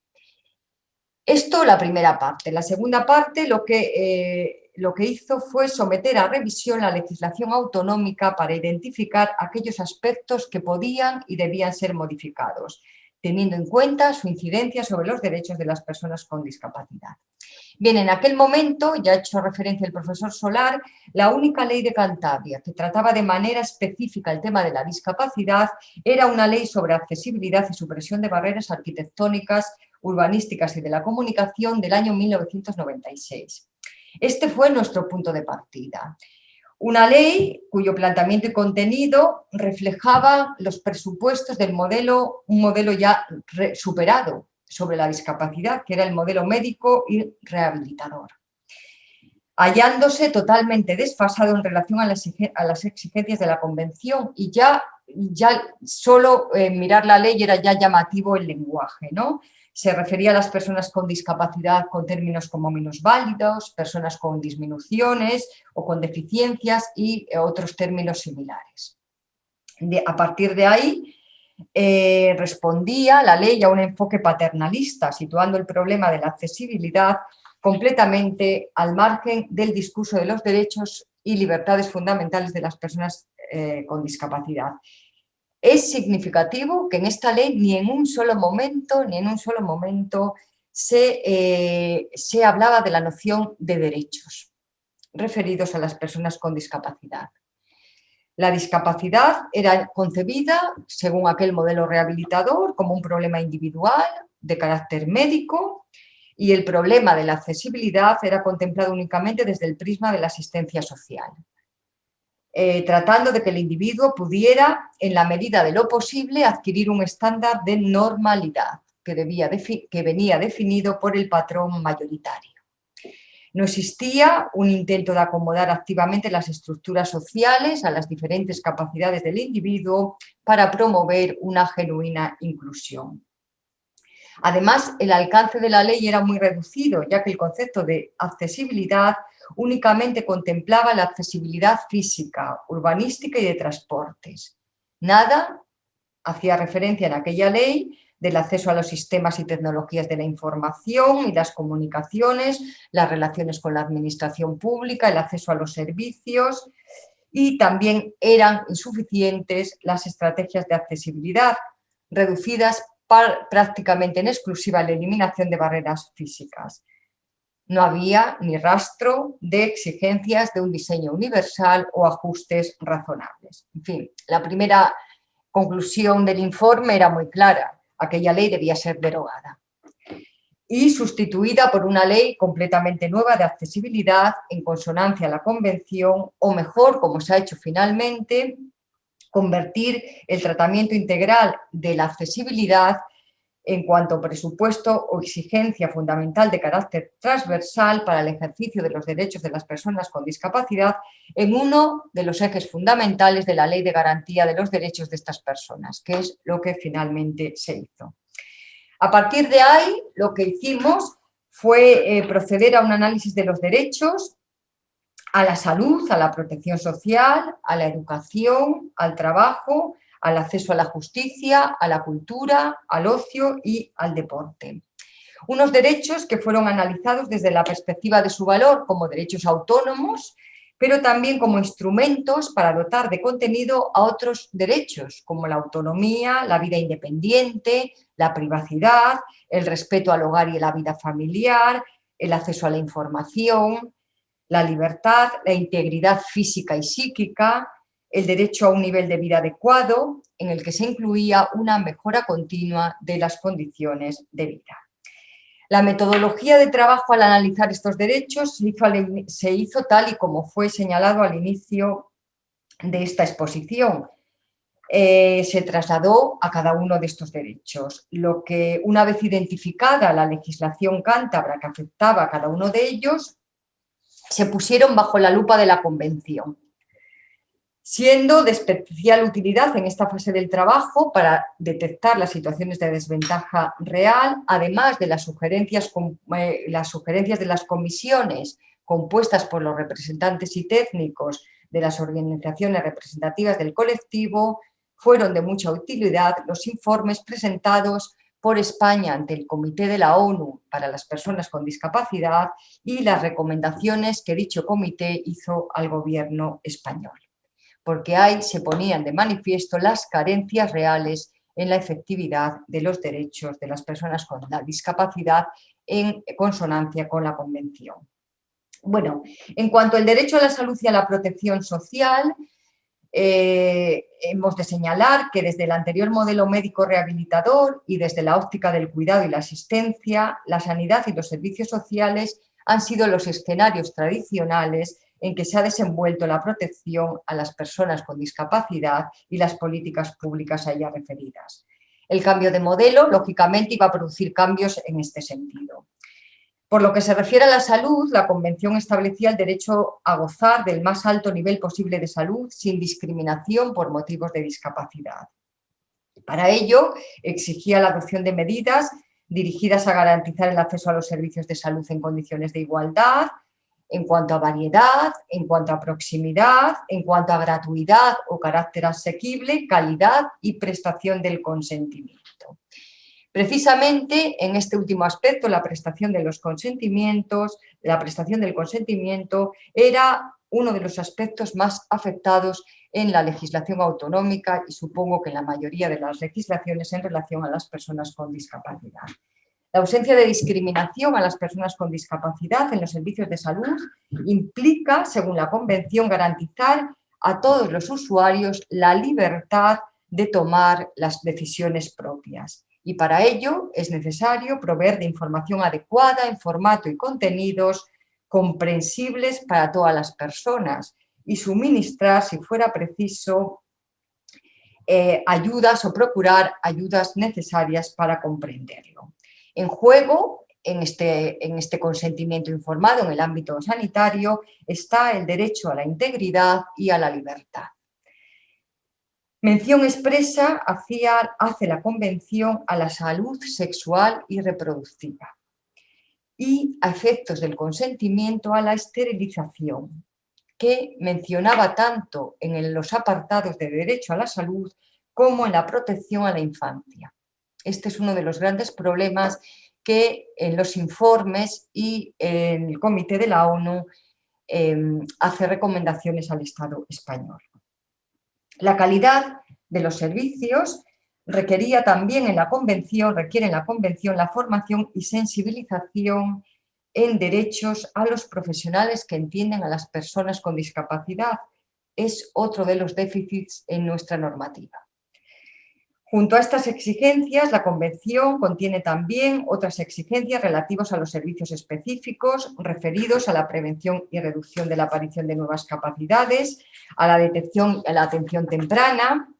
Esto la primera parte. La segunda parte lo que hizo fue someter a revisión la legislación autonómica para identificar aquellos aspectos que podían y debían ser modificados, teniendo en cuenta su incidencia sobre los derechos de las personas con discapacidad. Bien, en aquel momento, ya ha hecho referencia el profesor Solar, la única ley de Cantabria que trataba de manera específica el tema de la discapacidad era una ley sobre accesibilidad y supresión de barreras arquitectónicas, urbanísticas y de la comunicación del año 1996. Este fue nuestro punto de partida. Una ley cuyo planteamiento y contenido reflejaba los presupuestos del modelo, un modelo ya superado sobre la discapacidad, que era el modelo médico y rehabilitador, hallándose totalmente desfasado en relación a las exigencias de la Convención, y ya solo mirar la ley era ya llamativo el lenguaje, ¿no? Se refería a las personas con discapacidad con términos como minusválidos, personas con disminuciones o con deficiencias y otros términos similares. A partir de ahí, respondía la ley a un enfoque paternalista, situando el problema de la accesibilidad completamente al margen del discurso de los derechos y libertades fundamentales de las personas con discapacidad. Es significativo que en esta ley ni en un solo momento se hablaba de la noción de derechos referidos a las personas con discapacidad. La discapacidad era concebida, según aquel modelo rehabilitador, como un problema individual de carácter médico, y el problema de la accesibilidad era contemplado únicamente desde el prisma de la asistencia social, tratando de que el individuo pudiera, en la medida de lo posible, adquirir un estándar de normalidad que venía definido por el patrón mayoritario. No existía un intento de acomodar activamente las estructuras sociales a las diferentes capacidades del individuo para promover una genuina inclusión. Además, el alcance de la ley era muy reducido, ya que el concepto de accesibilidad únicamente contemplaba la accesibilidad física, urbanística y de transportes. Nada hacía referencia en aquella ley del acceso a los sistemas y tecnologías de la información y las comunicaciones, las relaciones con la administración pública, el acceso a los servicios, y también eran insuficientes las estrategias de accesibilidad, reducidas prácticamente en exclusiva a la eliminación de barreras físicas. No había ni rastro de exigencias de un diseño universal o ajustes razonables. En fin, la primera conclusión del informe era muy clara: aquella ley debía ser derogada y sustituida por una ley completamente nueva de accesibilidad en consonancia a la Convención, o mejor, como se ha hecho finalmente, convertir el tratamiento integral de la accesibilidad en cuanto a presupuesto o exigencia fundamental de carácter transversal para el ejercicio de los derechos de las personas con discapacidad en uno de los ejes fundamentales de la Ley de Garantía de los Derechos de estas personas, que es lo que finalmente se hizo. A partir de ahí, lo que hicimos fue proceder a un análisis de los derechos a la salud, a la protección social, a la educación, al trabajo, al acceso a la justicia, a la cultura, al ocio y al deporte. Unos derechos que fueron analizados desde la perspectiva de su valor como derechos autónomos, pero también como instrumentos para dotar de contenido a otros derechos, como la autonomía, la vida independiente, la privacidad, el respeto al hogar y la vida familiar, el acceso a la información, la libertad, la integridad física y psíquica, el derecho a un nivel de vida adecuado, en el que se incluía una mejora continua de las condiciones de vida. La metodología de trabajo al analizar estos derechos se hizo tal y como fue señalado al inicio de esta exposición. Se trasladó a cada uno de estos derechos, lo que, una vez identificada la legislación cántabra que afectaba a cada uno de ellos, se pusieron bajo la lupa de la Convención. siendo de especial utilidad en esta fase del trabajo para detectar las situaciones de desventaja real, además de las sugerencias de las comisiones compuestas por los representantes y técnicos de las organizaciones representativas del colectivo. Fueron de mucha utilidad los informes presentados por España ante el Comité de la ONU para las Personas con Discapacidad y las recomendaciones que dicho comité hizo al gobierno español, porque ahí se ponían de manifiesto las carencias reales en la efectividad de los derechos de las personas con la discapacidad en consonancia con la Convención. Bueno, en cuanto al derecho a la salud y a la protección social, hemos de señalar que desde el anterior modelo médico rehabilitador y desde la óptica del cuidado y la asistencia, la sanidad y los servicios sociales han sido los escenarios tradicionales en que se ha desenvuelto la protección a las personas con discapacidad y las políticas públicas a ellas referidas. El cambio de modelo, lógicamente, iba a producir cambios en este sentido. Por lo que se refiere a la salud, la Convención establecía el derecho a gozar del más alto nivel posible de salud sin discriminación por motivos de discapacidad. Para ello, exigía la adopción de medidas dirigidas a garantizar el acceso a los servicios de salud en condiciones de igualdad, en cuanto a variedad, en cuanto a proximidad, en cuanto a gratuidad o carácter asequible, calidad y prestación del consentimiento. Precisamente en este último aspecto, la prestación del consentimiento era uno de los aspectos más afectados en la legislación autonómica y supongo que en la mayoría de las legislaciones en relación a las personas con discapacidad. La ausencia de discriminación a las personas con discapacidad en los servicios de salud implica, según la Convención, garantizar a todos los usuarios la libertad de tomar las decisiones propias. Y para ello es necesario proveer de información adecuada en formato y contenidos comprensibles para todas las personas y suministrar, si fuera preciso, ayudas o procurar ayudas necesarias para comprenderlo. En juego, en este consentimiento informado en el ámbito sanitario, está el derecho a la integridad y a la libertad. Mención expresa hace la Convención a la salud sexual y reproductiva y a efectos del consentimiento a la esterilización, que mencionaba tanto en los apartados de derecho a la salud como en la protección a la infancia. Este es uno de los grandes problemas que en los informes y en el Comité de la ONU hace recomendaciones al Estado español. La calidad de los servicios requiere en la Convención la formación y sensibilización en derechos a los profesionales que entienden a las personas con discapacidad. Es otro de los déficits en nuestra normativa. Junto a estas exigencias, la Convención contiene también otras exigencias relativas a los servicios específicos referidos a la prevención y reducción de la aparición de nuevas capacidades, a la detección y a la atención temprana,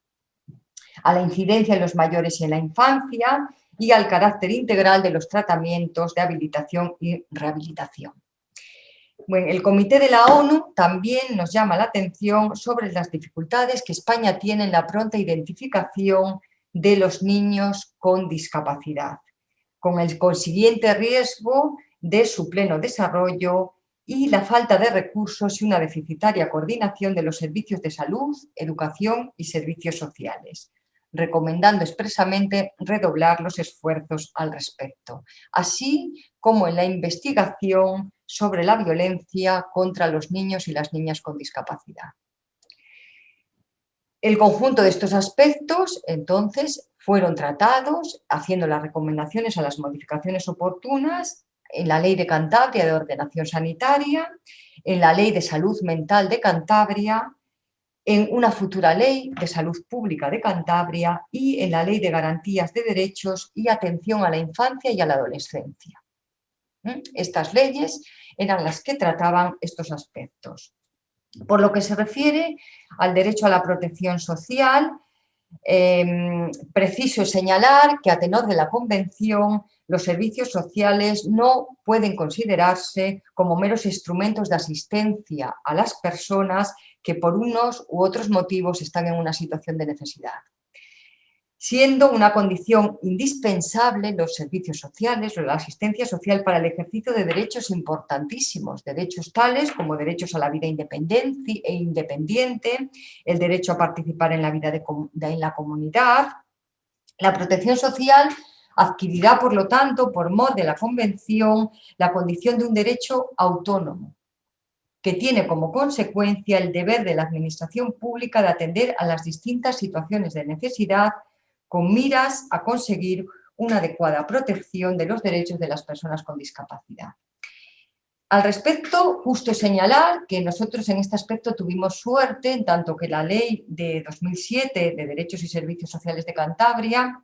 a la incidencia en los mayores y en la infancia y al carácter integral de los tratamientos de habilitación y rehabilitación. Bueno, el Comité de la ONU también nos llama la atención sobre las dificultades que España tiene en la pronta identificación de los niños con discapacidad, con el consiguiente riesgo de su pleno desarrollo y la falta de recursos y una deficitaria coordinación de los servicios de salud, educación y servicios sociales, recomendando expresamente redoblar los esfuerzos al respecto, así como en la investigación sobre la violencia contra los niños y las niñas con discapacidad. El conjunto de estos aspectos, entonces, fueron tratados haciendo las recomendaciones a las modificaciones oportunas en la Ley de Cantabria de Ordenación Sanitaria, en la Ley de Salud Mental de Cantabria, en una futura Ley de Salud Pública de Cantabria y en la Ley de Garantías de Derechos y Atención a la Infancia y a la Adolescencia. Estas leyes eran las que trataban estos aspectos. Por lo que se refiere al derecho a la protección social, Preciso es señalar que a tenor de la Convención los servicios sociales no pueden considerarse como meros instrumentos de asistencia a las personas que por unos u otros motivos están en una situación de necesidad, siendo una condición indispensable los servicios sociales o la asistencia social para el ejercicio de derechos importantísimos, derechos tales como derechos a la vida independiente, el derecho a participar en la vida en la comunidad. La protección social adquirirá, por lo tanto, por mor de la Convención, la condición de un derecho autónomo, que tiene como consecuencia el deber de la Administración pública de atender a las distintas situaciones de necesidad con miras a conseguir una adecuada protección de los derechos de las personas con discapacidad. Al respecto, justo señalar que nosotros en este aspecto tuvimos suerte, en tanto que la Ley de 2007 de Derechos y Servicios Sociales de Cantabria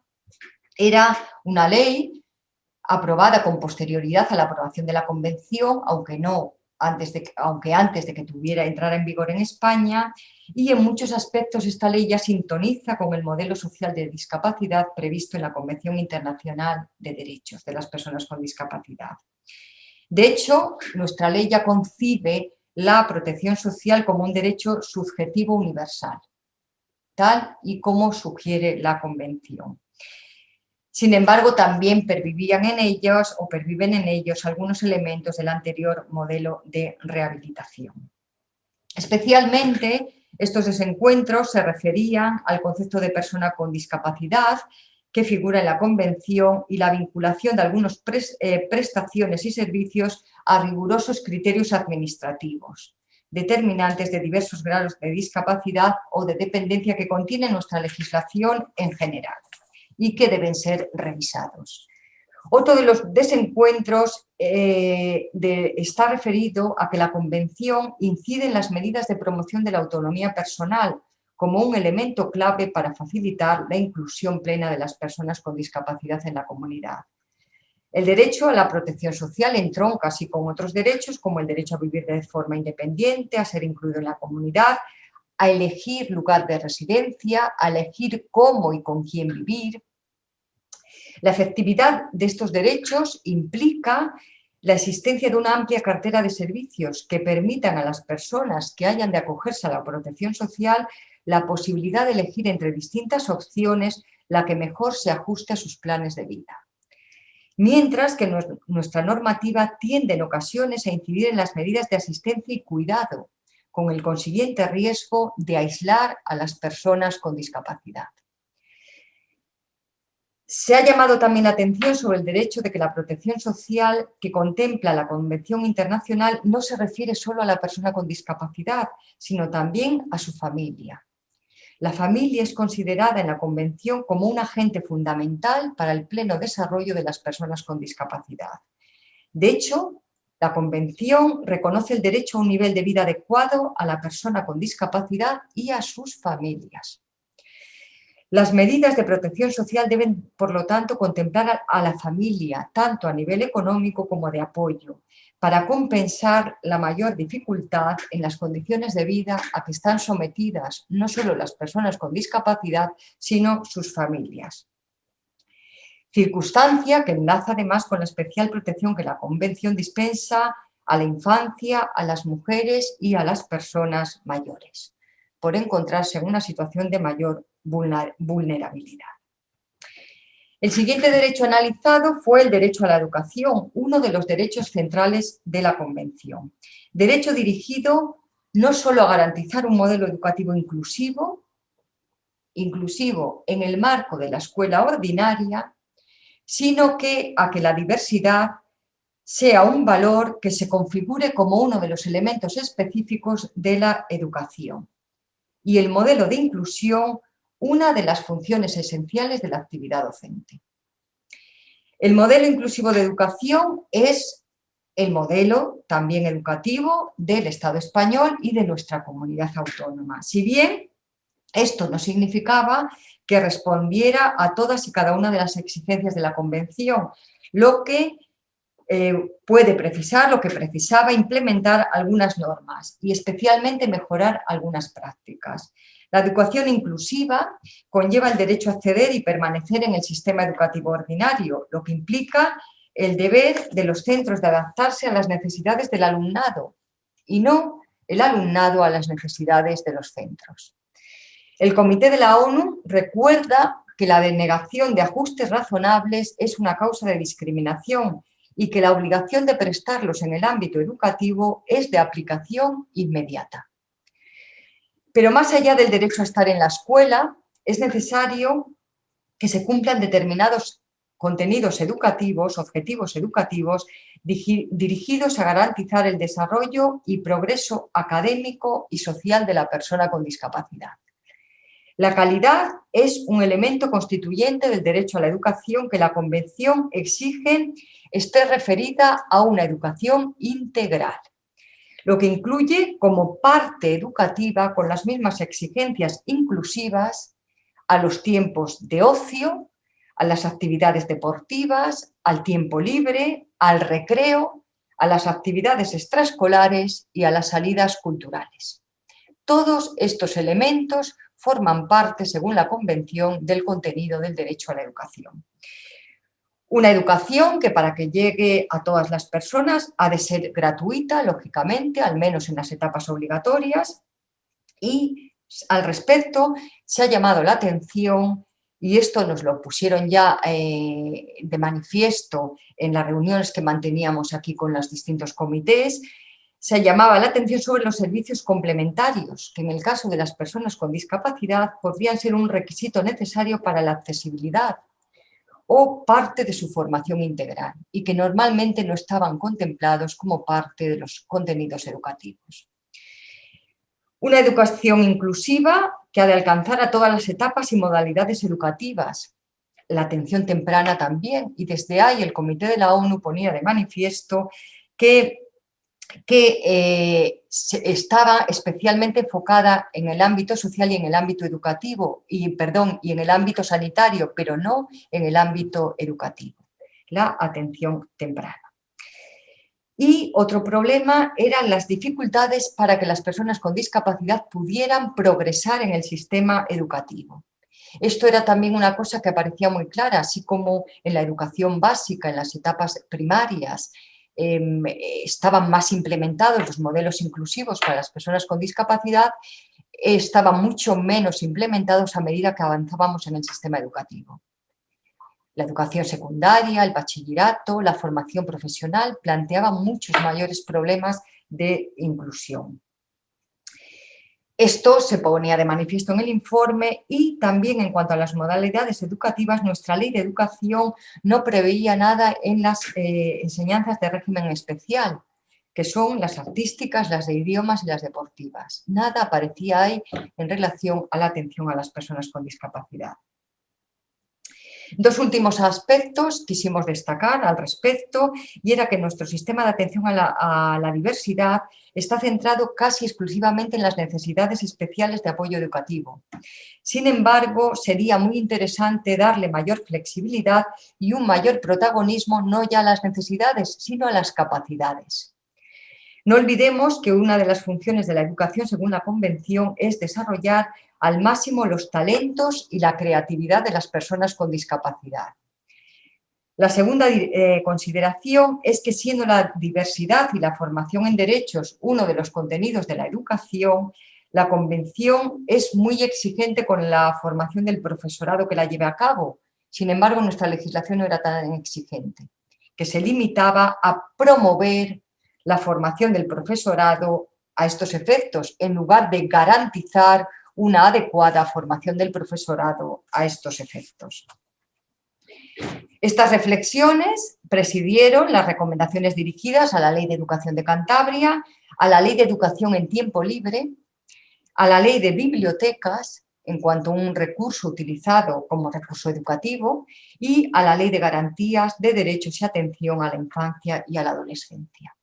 era una ley aprobada con posterioridad a la aprobación de la Convención, aunque antes de que entrara en vigor en España, y en muchos aspectos esta ley ya sintoniza con el modelo social de discapacidad previsto en la Convención Internacional de Derechos de las Personas con Discapacidad. De hecho, nuestra ley ya concibe la protección social como un derecho subjetivo universal, tal y como sugiere la Convención. Sin embargo, también perviven en ellos algunos elementos del anterior modelo de rehabilitación. Especialmente, estos desencuentros se referían al concepto de persona con discapacidad que figura en la Convención y la vinculación de algunas prestaciones y servicios a rigurosos criterios administrativos, determinantes de diversos grados de discapacidad o de dependencia que contiene nuestra legislación en general y que deben ser revisados. Otro de los desencuentros está referido a que la Convención incide en las medidas de promoción de la autonomía personal como un elemento clave para facilitar la inclusión plena de las personas con discapacidad en la comunidad. El derecho a la protección social entronca así con otros derechos como el derecho a vivir de forma independiente, a ser incluido en la comunidad, a elegir lugar de residencia, a elegir cómo y con quién vivir. La efectividad de estos derechos implica la existencia de una amplia cartera de servicios que permitan a las personas que hayan de acogerse a la protección social la posibilidad de elegir entre distintas opciones la que mejor se ajuste a sus planes de vida. Mientras que nuestra normativa tiende en ocasiones a incidir en las medidas de asistencia y cuidado, con el consiguiente riesgo de aislar a las personas con discapacidad. Se ha llamado también la atención sobre el derecho de que la protección social que contempla la Convención Internacional no se refiere solo a la persona con discapacidad, sino también a su familia. La familia es considerada en la Convención como un agente fundamental para el pleno desarrollo de las personas con discapacidad. De hecho, la Convención reconoce el derecho a un nivel de vida adecuado a la persona con discapacidad y a sus familias. Las medidas de protección social deben, por lo tanto, contemplar a la familia, tanto a nivel económico como de apoyo, para compensar la mayor dificultad en las condiciones de vida a que están sometidas no solo las personas con discapacidad, sino sus familias. Circunstancia que enlaza además con la especial protección que la Convención dispensa a la infancia, a las mujeres y a las personas mayores, por encontrarse en una situación de mayor vulnerabilidad. El siguiente derecho analizado fue el derecho a la educación, uno de los derechos centrales de la Convención. Derecho dirigido no solo a garantizar un modelo educativo inclusivo en el marco de la escuela ordinaria, sino a que la diversidad sea un valor que se configure como uno de los elementos específicos de la educación y el modelo de inclusión una de las funciones esenciales de la actividad docente. El modelo inclusivo de educación es el modelo también educativo del Estado español y de nuestra comunidad autónoma. Si bien esto no significaba que respondiera a todas y cada una de las exigencias de la Convención, lo que precisaba implementar algunas normas y especialmente mejorar algunas prácticas. La educación inclusiva conlleva el derecho a acceder y permanecer en el sistema educativo ordinario, lo que implica el deber de los centros de adaptarse a las necesidades del alumnado y no el alumnado a las necesidades de los centros. El Comité de la ONU recuerda que la denegación de ajustes razonables es una causa de discriminación y que la obligación de prestarlos en el ámbito educativo es de aplicación inmediata. Pero más allá del derecho a estar en la escuela, es necesario que se cumplan determinados contenidos educativos, objetivos educativos, dirigidos a garantizar el desarrollo y progreso académico y social de la persona con discapacidad. La calidad es un elemento constituyente del derecho a la educación que la Convención exige esté referida a una educación integral, lo que incluye como parte educativa con las mismas exigencias inclusivas a los tiempos de ocio, a las actividades deportivas, al tiempo libre, al recreo, a las actividades extraescolares y a las salidas culturales. Todos estos elementos forman parte, según la Convención, del contenido del derecho a la educación. Una educación que para que llegue a todas las personas ha de ser gratuita, lógicamente, al menos en las etapas obligatorias, y al respecto se ha llamado la atención, y esto nos lo pusieron ya de manifiesto en las reuniones que manteníamos aquí con los distintos comités, se llamaba la atención sobre los servicios complementarios, que en el caso de las personas con discapacidad podrían ser un requisito necesario para la accesibilidad o parte de su formación integral y que normalmente no estaban contemplados como parte de los contenidos educativos. Una educación inclusiva que ha de alcanzar a todas las etapas y modalidades educativas. La atención temprana también, y desde ahí el Comité de la ONU ponía de manifiesto que estaba especialmente enfocada en el ámbito social y en el ámbito educativo, y en el ámbito sanitario, pero no en el ámbito educativo, la atención temprana. Y otro problema eran las dificultades para que las personas con discapacidad pudieran progresar en el sistema educativo. Esto era también una cosa que aparecía muy clara, así como en la educación básica, en las etapas primarias, estaban más implementados los modelos inclusivos para las personas con discapacidad, estaban mucho menos implementados a medida que avanzábamos en el sistema educativo. La educación secundaria, el bachillerato, la formación profesional planteaban muchos mayores problemas de inclusión. Esto se ponía de manifiesto en el informe y también en cuanto a las modalidades educativas, nuestra ley de educación no preveía nada en las enseñanzas de régimen especial, que son las artísticas, las de idiomas y las deportivas. Nada aparecía ahí en relación a la atención a las personas con discapacidad. Dos últimos aspectos quisimos destacar al respecto, y era que nuestro sistema de atención a la diversidad está centrado casi exclusivamente en las necesidades especiales de apoyo educativo. Sin embargo, sería muy interesante darle mayor flexibilidad y un mayor protagonismo no ya a las necesidades, sino a las capacidades. No olvidemos que una de las funciones de la educación, según la Convención, es desarrollar al máximo los talentos y la creatividad de las personas con discapacidad. La segunda consideración es que, siendo la diversidad y la formación en derechos uno de los contenidos de la educación, la Convención es muy exigente con la formación del profesorado que la lleve a cabo. Sin embargo, nuestra legislación no era tan exigente, que se limitaba a promover la formación del profesorado a estos efectos, en lugar de garantizar una adecuada formación del profesorado a estos efectos. Estas reflexiones presidieron las recomendaciones dirigidas a la Ley de Educación de Cantabria, a la Ley de Educación en Tiempo Libre, a la Ley de Bibliotecas, en cuanto a un recurso utilizado como recurso educativo, y a la Ley de Garantías de Derechos y Atención a la Infancia y a la Adolescencia.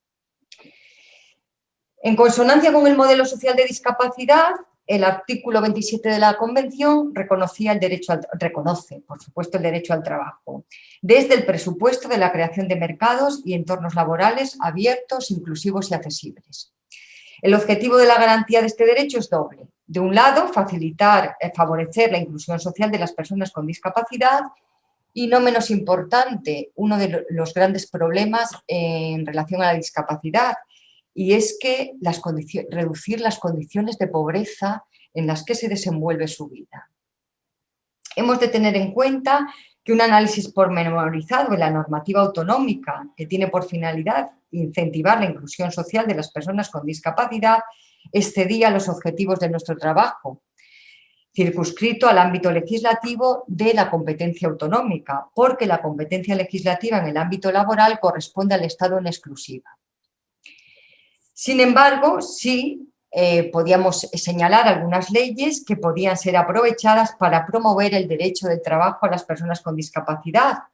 En consonancia con el modelo social de discapacidad, el artículo 27 de la Convención reconoce, por supuesto, el derecho al trabajo, desde el presupuesto de la creación de mercados y entornos laborales abiertos, inclusivos y accesibles. El objetivo de la garantía de este derecho es doble: De un lado, favorecer la inclusión social de las personas con discapacidad y, no menos importante, uno de los grandes problemas en relación a la discapacidad, y es que reducir las condiciones de pobreza en las que se desenvuelve su vida. Hemos de tener en cuenta que un análisis pormenorizado de la normativa autonómica, que tiene por finalidad incentivar la inclusión social de las personas con discapacidad, excedía los objetivos de nuestro trabajo, circunscrito al ámbito legislativo de la competencia autonómica, porque la competencia legislativa en el ámbito laboral corresponde al Estado en exclusiva. Sin embargo, sí podíamos señalar algunas leyes que podían ser aprovechadas para promover el derecho del trabajo a las personas con discapacidad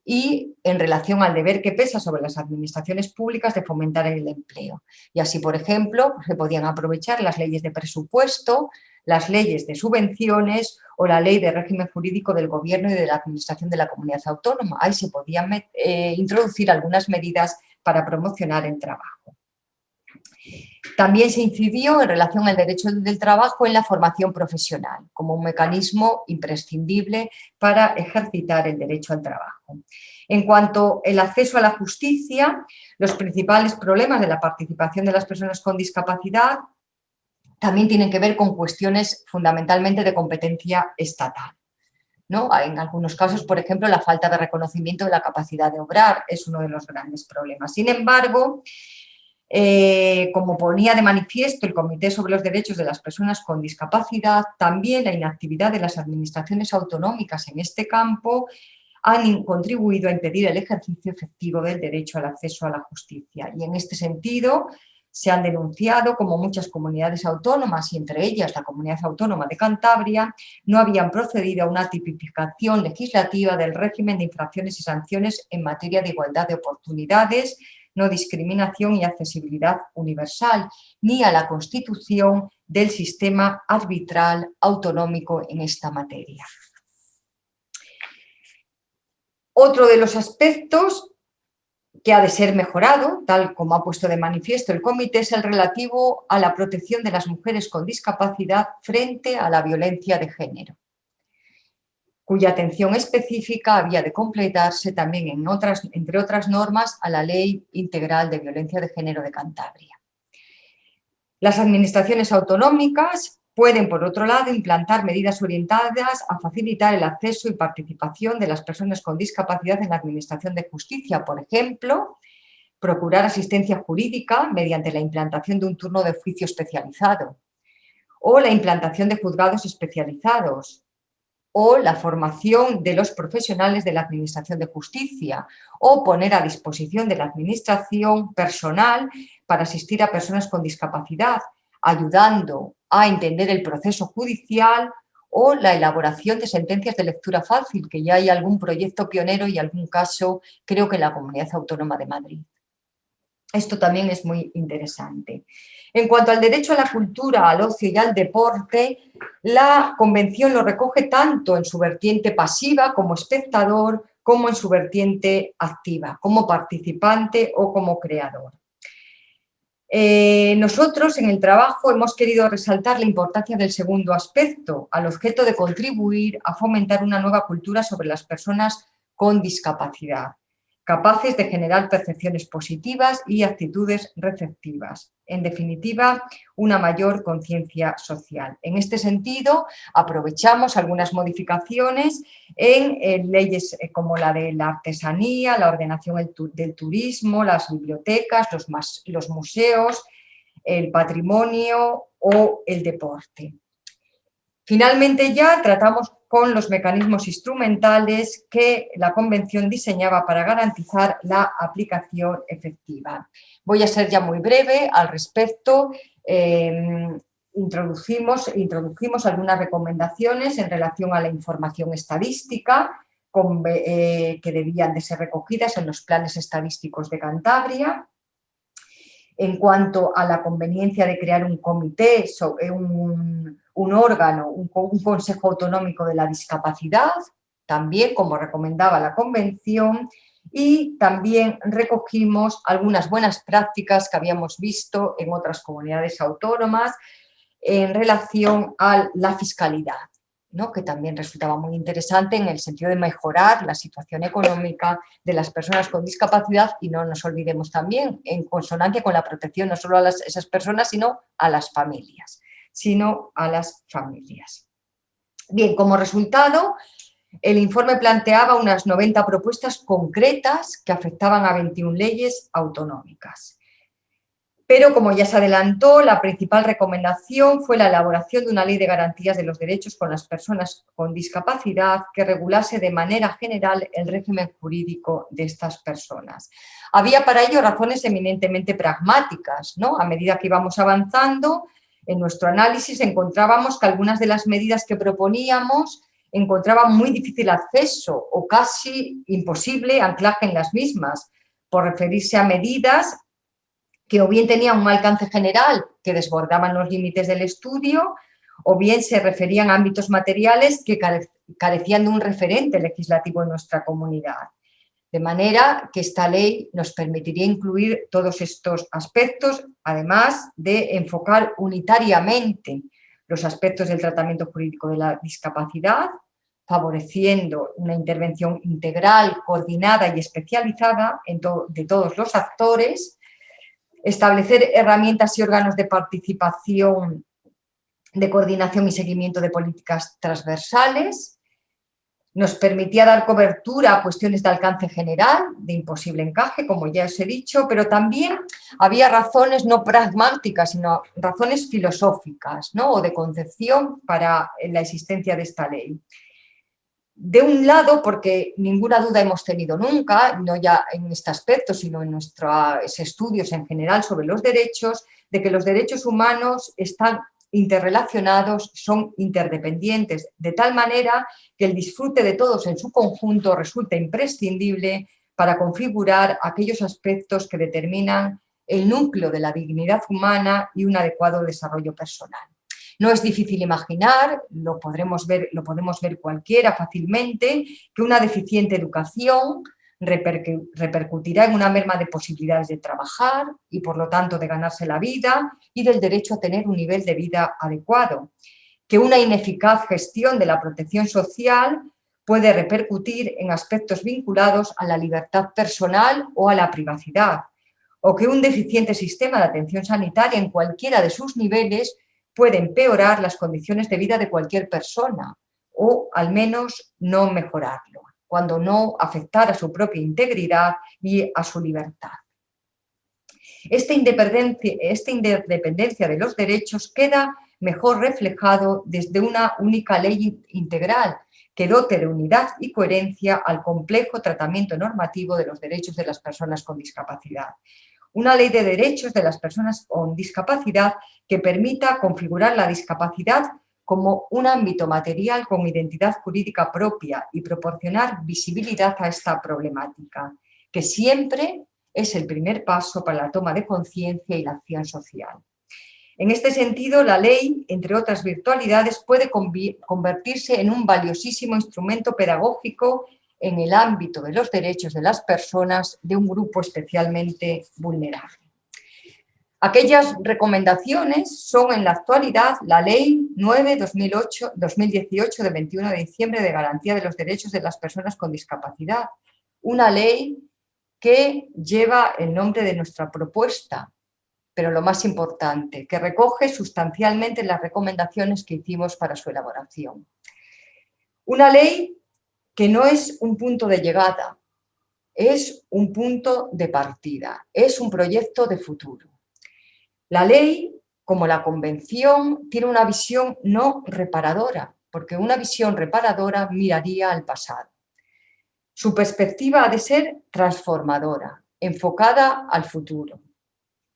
y en relación al deber que pesa sobre las administraciones públicas de fomentar el empleo. Y así, por ejemplo, se podían aprovechar las leyes de presupuesto, las leyes de subvenciones o la ley de régimen jurídico del Gobierno y de la Administración de la Comunidad Autónoma. Ahí se podían introducir algunas medidas para promocionar el trabajo. También se incidió en relación al derecho del trabajo en la formación profesional, como un mecanismo imprescindible para ejercitar el derecho al trabajo. En cuanto al acceso a la justicia, los principales problemas de la participación de las personas con discapacidad también tienen que ver con cuestiones fundamentalmente de competencia estatal, ¿no? En algunos casos, por ejemplo, la falta de reconocimiento de la capacidad de obrar es uno de los grandes problemas. Sin embargo, como ponía de manifiesto el Comité sobre los Derechos de las Personas con Discapacidad, también la inactividad de las administraciones autonómicas en este campo han contribuido a impedir el ejercicio efectivo del derecho al acceso a la justicia. Y en este sentido se han denunciado como muchas comunidades autónomas, y entre ellas la Comunidad Autónoma de Cantabria, no habían procedido a una tipificación legislativa del régimen de infracciones y sanciones en materia de igualdad de oportunidades, no discriminación y accesibilidad universal, ni a la constitución del sistema arbitral autonómico en esta materia. Otro de los aspectos que ha de ser mejorado, tal como ha puesto de manifiesto el comité, es el relativo a la protección de las mujeres con discapacidad frente a la violencia de género, cuya atención específica había de completarse también, entre otras normas, a la Ley Integral de Violencia de Género de Cantabria. Las administraciones autonómicas pueden, por otro lado, implantar medidas orientadas a facilitar el acceso y participación de las personas con discapacidad en la administración de justicia. Por ejemplo, procurar asistencia jurídica mediante la implantación de un turno de oficio especializado, o la implantación de juzgados especializados, o la formación de los profesionales de la Administración de Justicia, o poner a disposición de la Administración personal para asistir a personas con discapacidad, ayudando a entender el proceso judicial, o la elaboración de sentencias de lectura fácil, que ya hay algún proyecto pionero y algún caso, creo que en la Comunidad Autónoma de Madrid. Esto también es muy interesante. En cuanto al derecho a la cultura, al ocio y al deporte, la Convención lo recoge tanto en su vertiente pasiva como espectador, como en su vertiente activa, como participante o como creador. Nosotros en el trabajo hemos querido resaltar la importancia del segundo aspecto, al objeto de contribuir a fomentar una nueva cultura sobre las personas con discapacidad, capaces de generar percepciones positivas y actitudes receptivas. En definitiva, una mayor conciencia social. En este sentido, aprovechamos algunas modificaciones en leyes como la de la artesanía, la ordenación del turismo, las bibliotecas, los museos, el patrimonio o el deporte. Finalmente, ya tratamos con los mecanismos instrumentales que la Convención diseñaba para garantizar la aplicación efectiva. Voy a ser ya muy breve al respecto. Introdujimos algunas recomendaciones en relación a la información estadística que debían de ser recogidas en los planes estadísticos de Cantabria. En cuanto a la conveniencia de crear un comité, un órgano, un Consejo Autonómico de la Discapacidad, también como recomendaba la Convención, y también recogimos algunas buenas prácticas que habíamos visto en otras comunidades autónomas, en relación a la fiscalidad, ¿no? Que también resultaba muy interesante en el sentido de mejorar la situación económica de las personas con discapacidad y no nos olvidemos también en consonancia con la protección no solo a esas personas, sino a las familias. Bien, como resultado, el informe planteaba unas 90 propuestas concretas que afectaban a 21 leyes autonómicas. Pero, como ya se adelantó, la principal recomendación fue la elaboración de una ley de garantías de los derechos con las personas con discapacidad que regulase de manera general el régimen jurídico de estas personas. Había para ello razones eminentemente pragmáticas, ¿no? A medida que íbamos avanzando, en nuestro análisis encontrábamos que algunas de las medidas que proponíamos encontraban muy difícil acceso o casi imposible anclaje en las mismas, por referirse a medidas que o bien tenían un alcance general que desbordaban los límites del estudio, o bien se referían a ámbitos materiales que carecían de un referente legislativo en nuestra comunidad. De manera que esta ley nos permitiría incluir todos estos aspectos, además de enfocar unitariamente los aspectos del tratamiento jurídico de la discapacidad, favoreciendo una intervención integral, coordinada y especializada de todos los actores, establecer herramientas y órganos de participación, de coordinación y seguimiento de políticas transversales. Nos permitía dar cobertura a cuestiones de alcance general, de imposible encaje, como ya os he dicho, pero también había razones no pragmáticas, sino razones filosóficas, ¿no? O de concepción para la existencia de esta ley. De un lado, porque ninguna duda hemos tenido nunca, no ya en este aspecto, sino en nuestros estudios en general sobre los derechos, de que los derechos humanos están interrelacionados, son interdependientes, de tal manera que el disfrute de todos en su conjunto resulta imprescindible para configurar aquellos aspectos que determinan el núcleo de la dignidad humana y un adecuado desarrollo personal. No es difícil imaginar, lo podemos ver cualquiera fácilmente, que una deficiente educación repercutirá en una merma de posibilidades de trabajar y, por lo tanto, de ganarse la vida y del derecho a tener un nivel de vida adecuado. Que una ineficaz gestión de la protección social puede repercutir en aspectos vinculados a la libertad personal o a la privacidad. O que un deficiente sistema de atención sanitaria en cualquiera de sus niveles puede empeorar las condiciones de vida de cualquier persona o al menos no mejorarlo, cuando no afectar a su propia integridad y a su libertad. Esta interdependencia de los derechos queda mejor reflejado desde una única ley integral que dote de unidad y coherencia al complejo tratamiento normativo de los derechos de las personas con discapacidad. Una ley de derechos de las personas con discapacidad que permita configurar la discapacidad como un ámbito material con identidad jurídica propia y proporcionar visibilidad a esta problemática, que siempre es el primer paso para la toma de conciencia y la acción social. En este sentido, la ley, entre otras virtualidades, puede convertirse en un valiosísimo instrumento pedagógico en el ámbito de los derechos de las personas de un grupo especialmente vulnerable. Aquellas recomendaciones son en la actualidad la Ley 9/2018 de 21 de diciembre de Garantía de los Derechos de las Personas con Discapacidad, una ley que lleva el nombre de nuestra propuesta, pero lo más importante, que recoge sustancialmente las recomendaciones que hicimos para su elaboración. Una ley que no es un punto de llegada, es un punto de partida, es un proyecto de futuro. La ley, como la Convención, tiene una visión no reparadora, porque una visión reparadora miraría al pasado. Su perspectiva ha de ser transformadora, enfocada al futuro.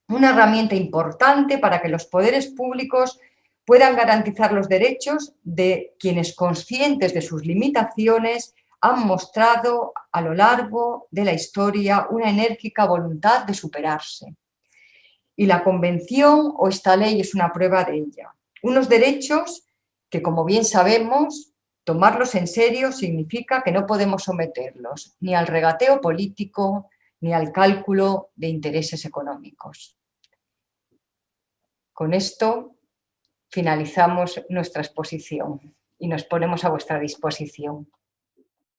Una herramienta importante para que los poderes públicos puedan garantizar los derechos de quienes, conscientes de sus limitaciones, han mostrado a lo largo de la historia una enérgica voluntad de superarse. Y la Convención o esta ley es una prueba de ella. Unos derechos que, como bien sabemos, tomarlos en serio significa que no podemos someterlos ni al regateo político ni al cálculo de intereses económicos. Con esto finalizamos nuestra exposición y nos ponemos a vuestra disposición.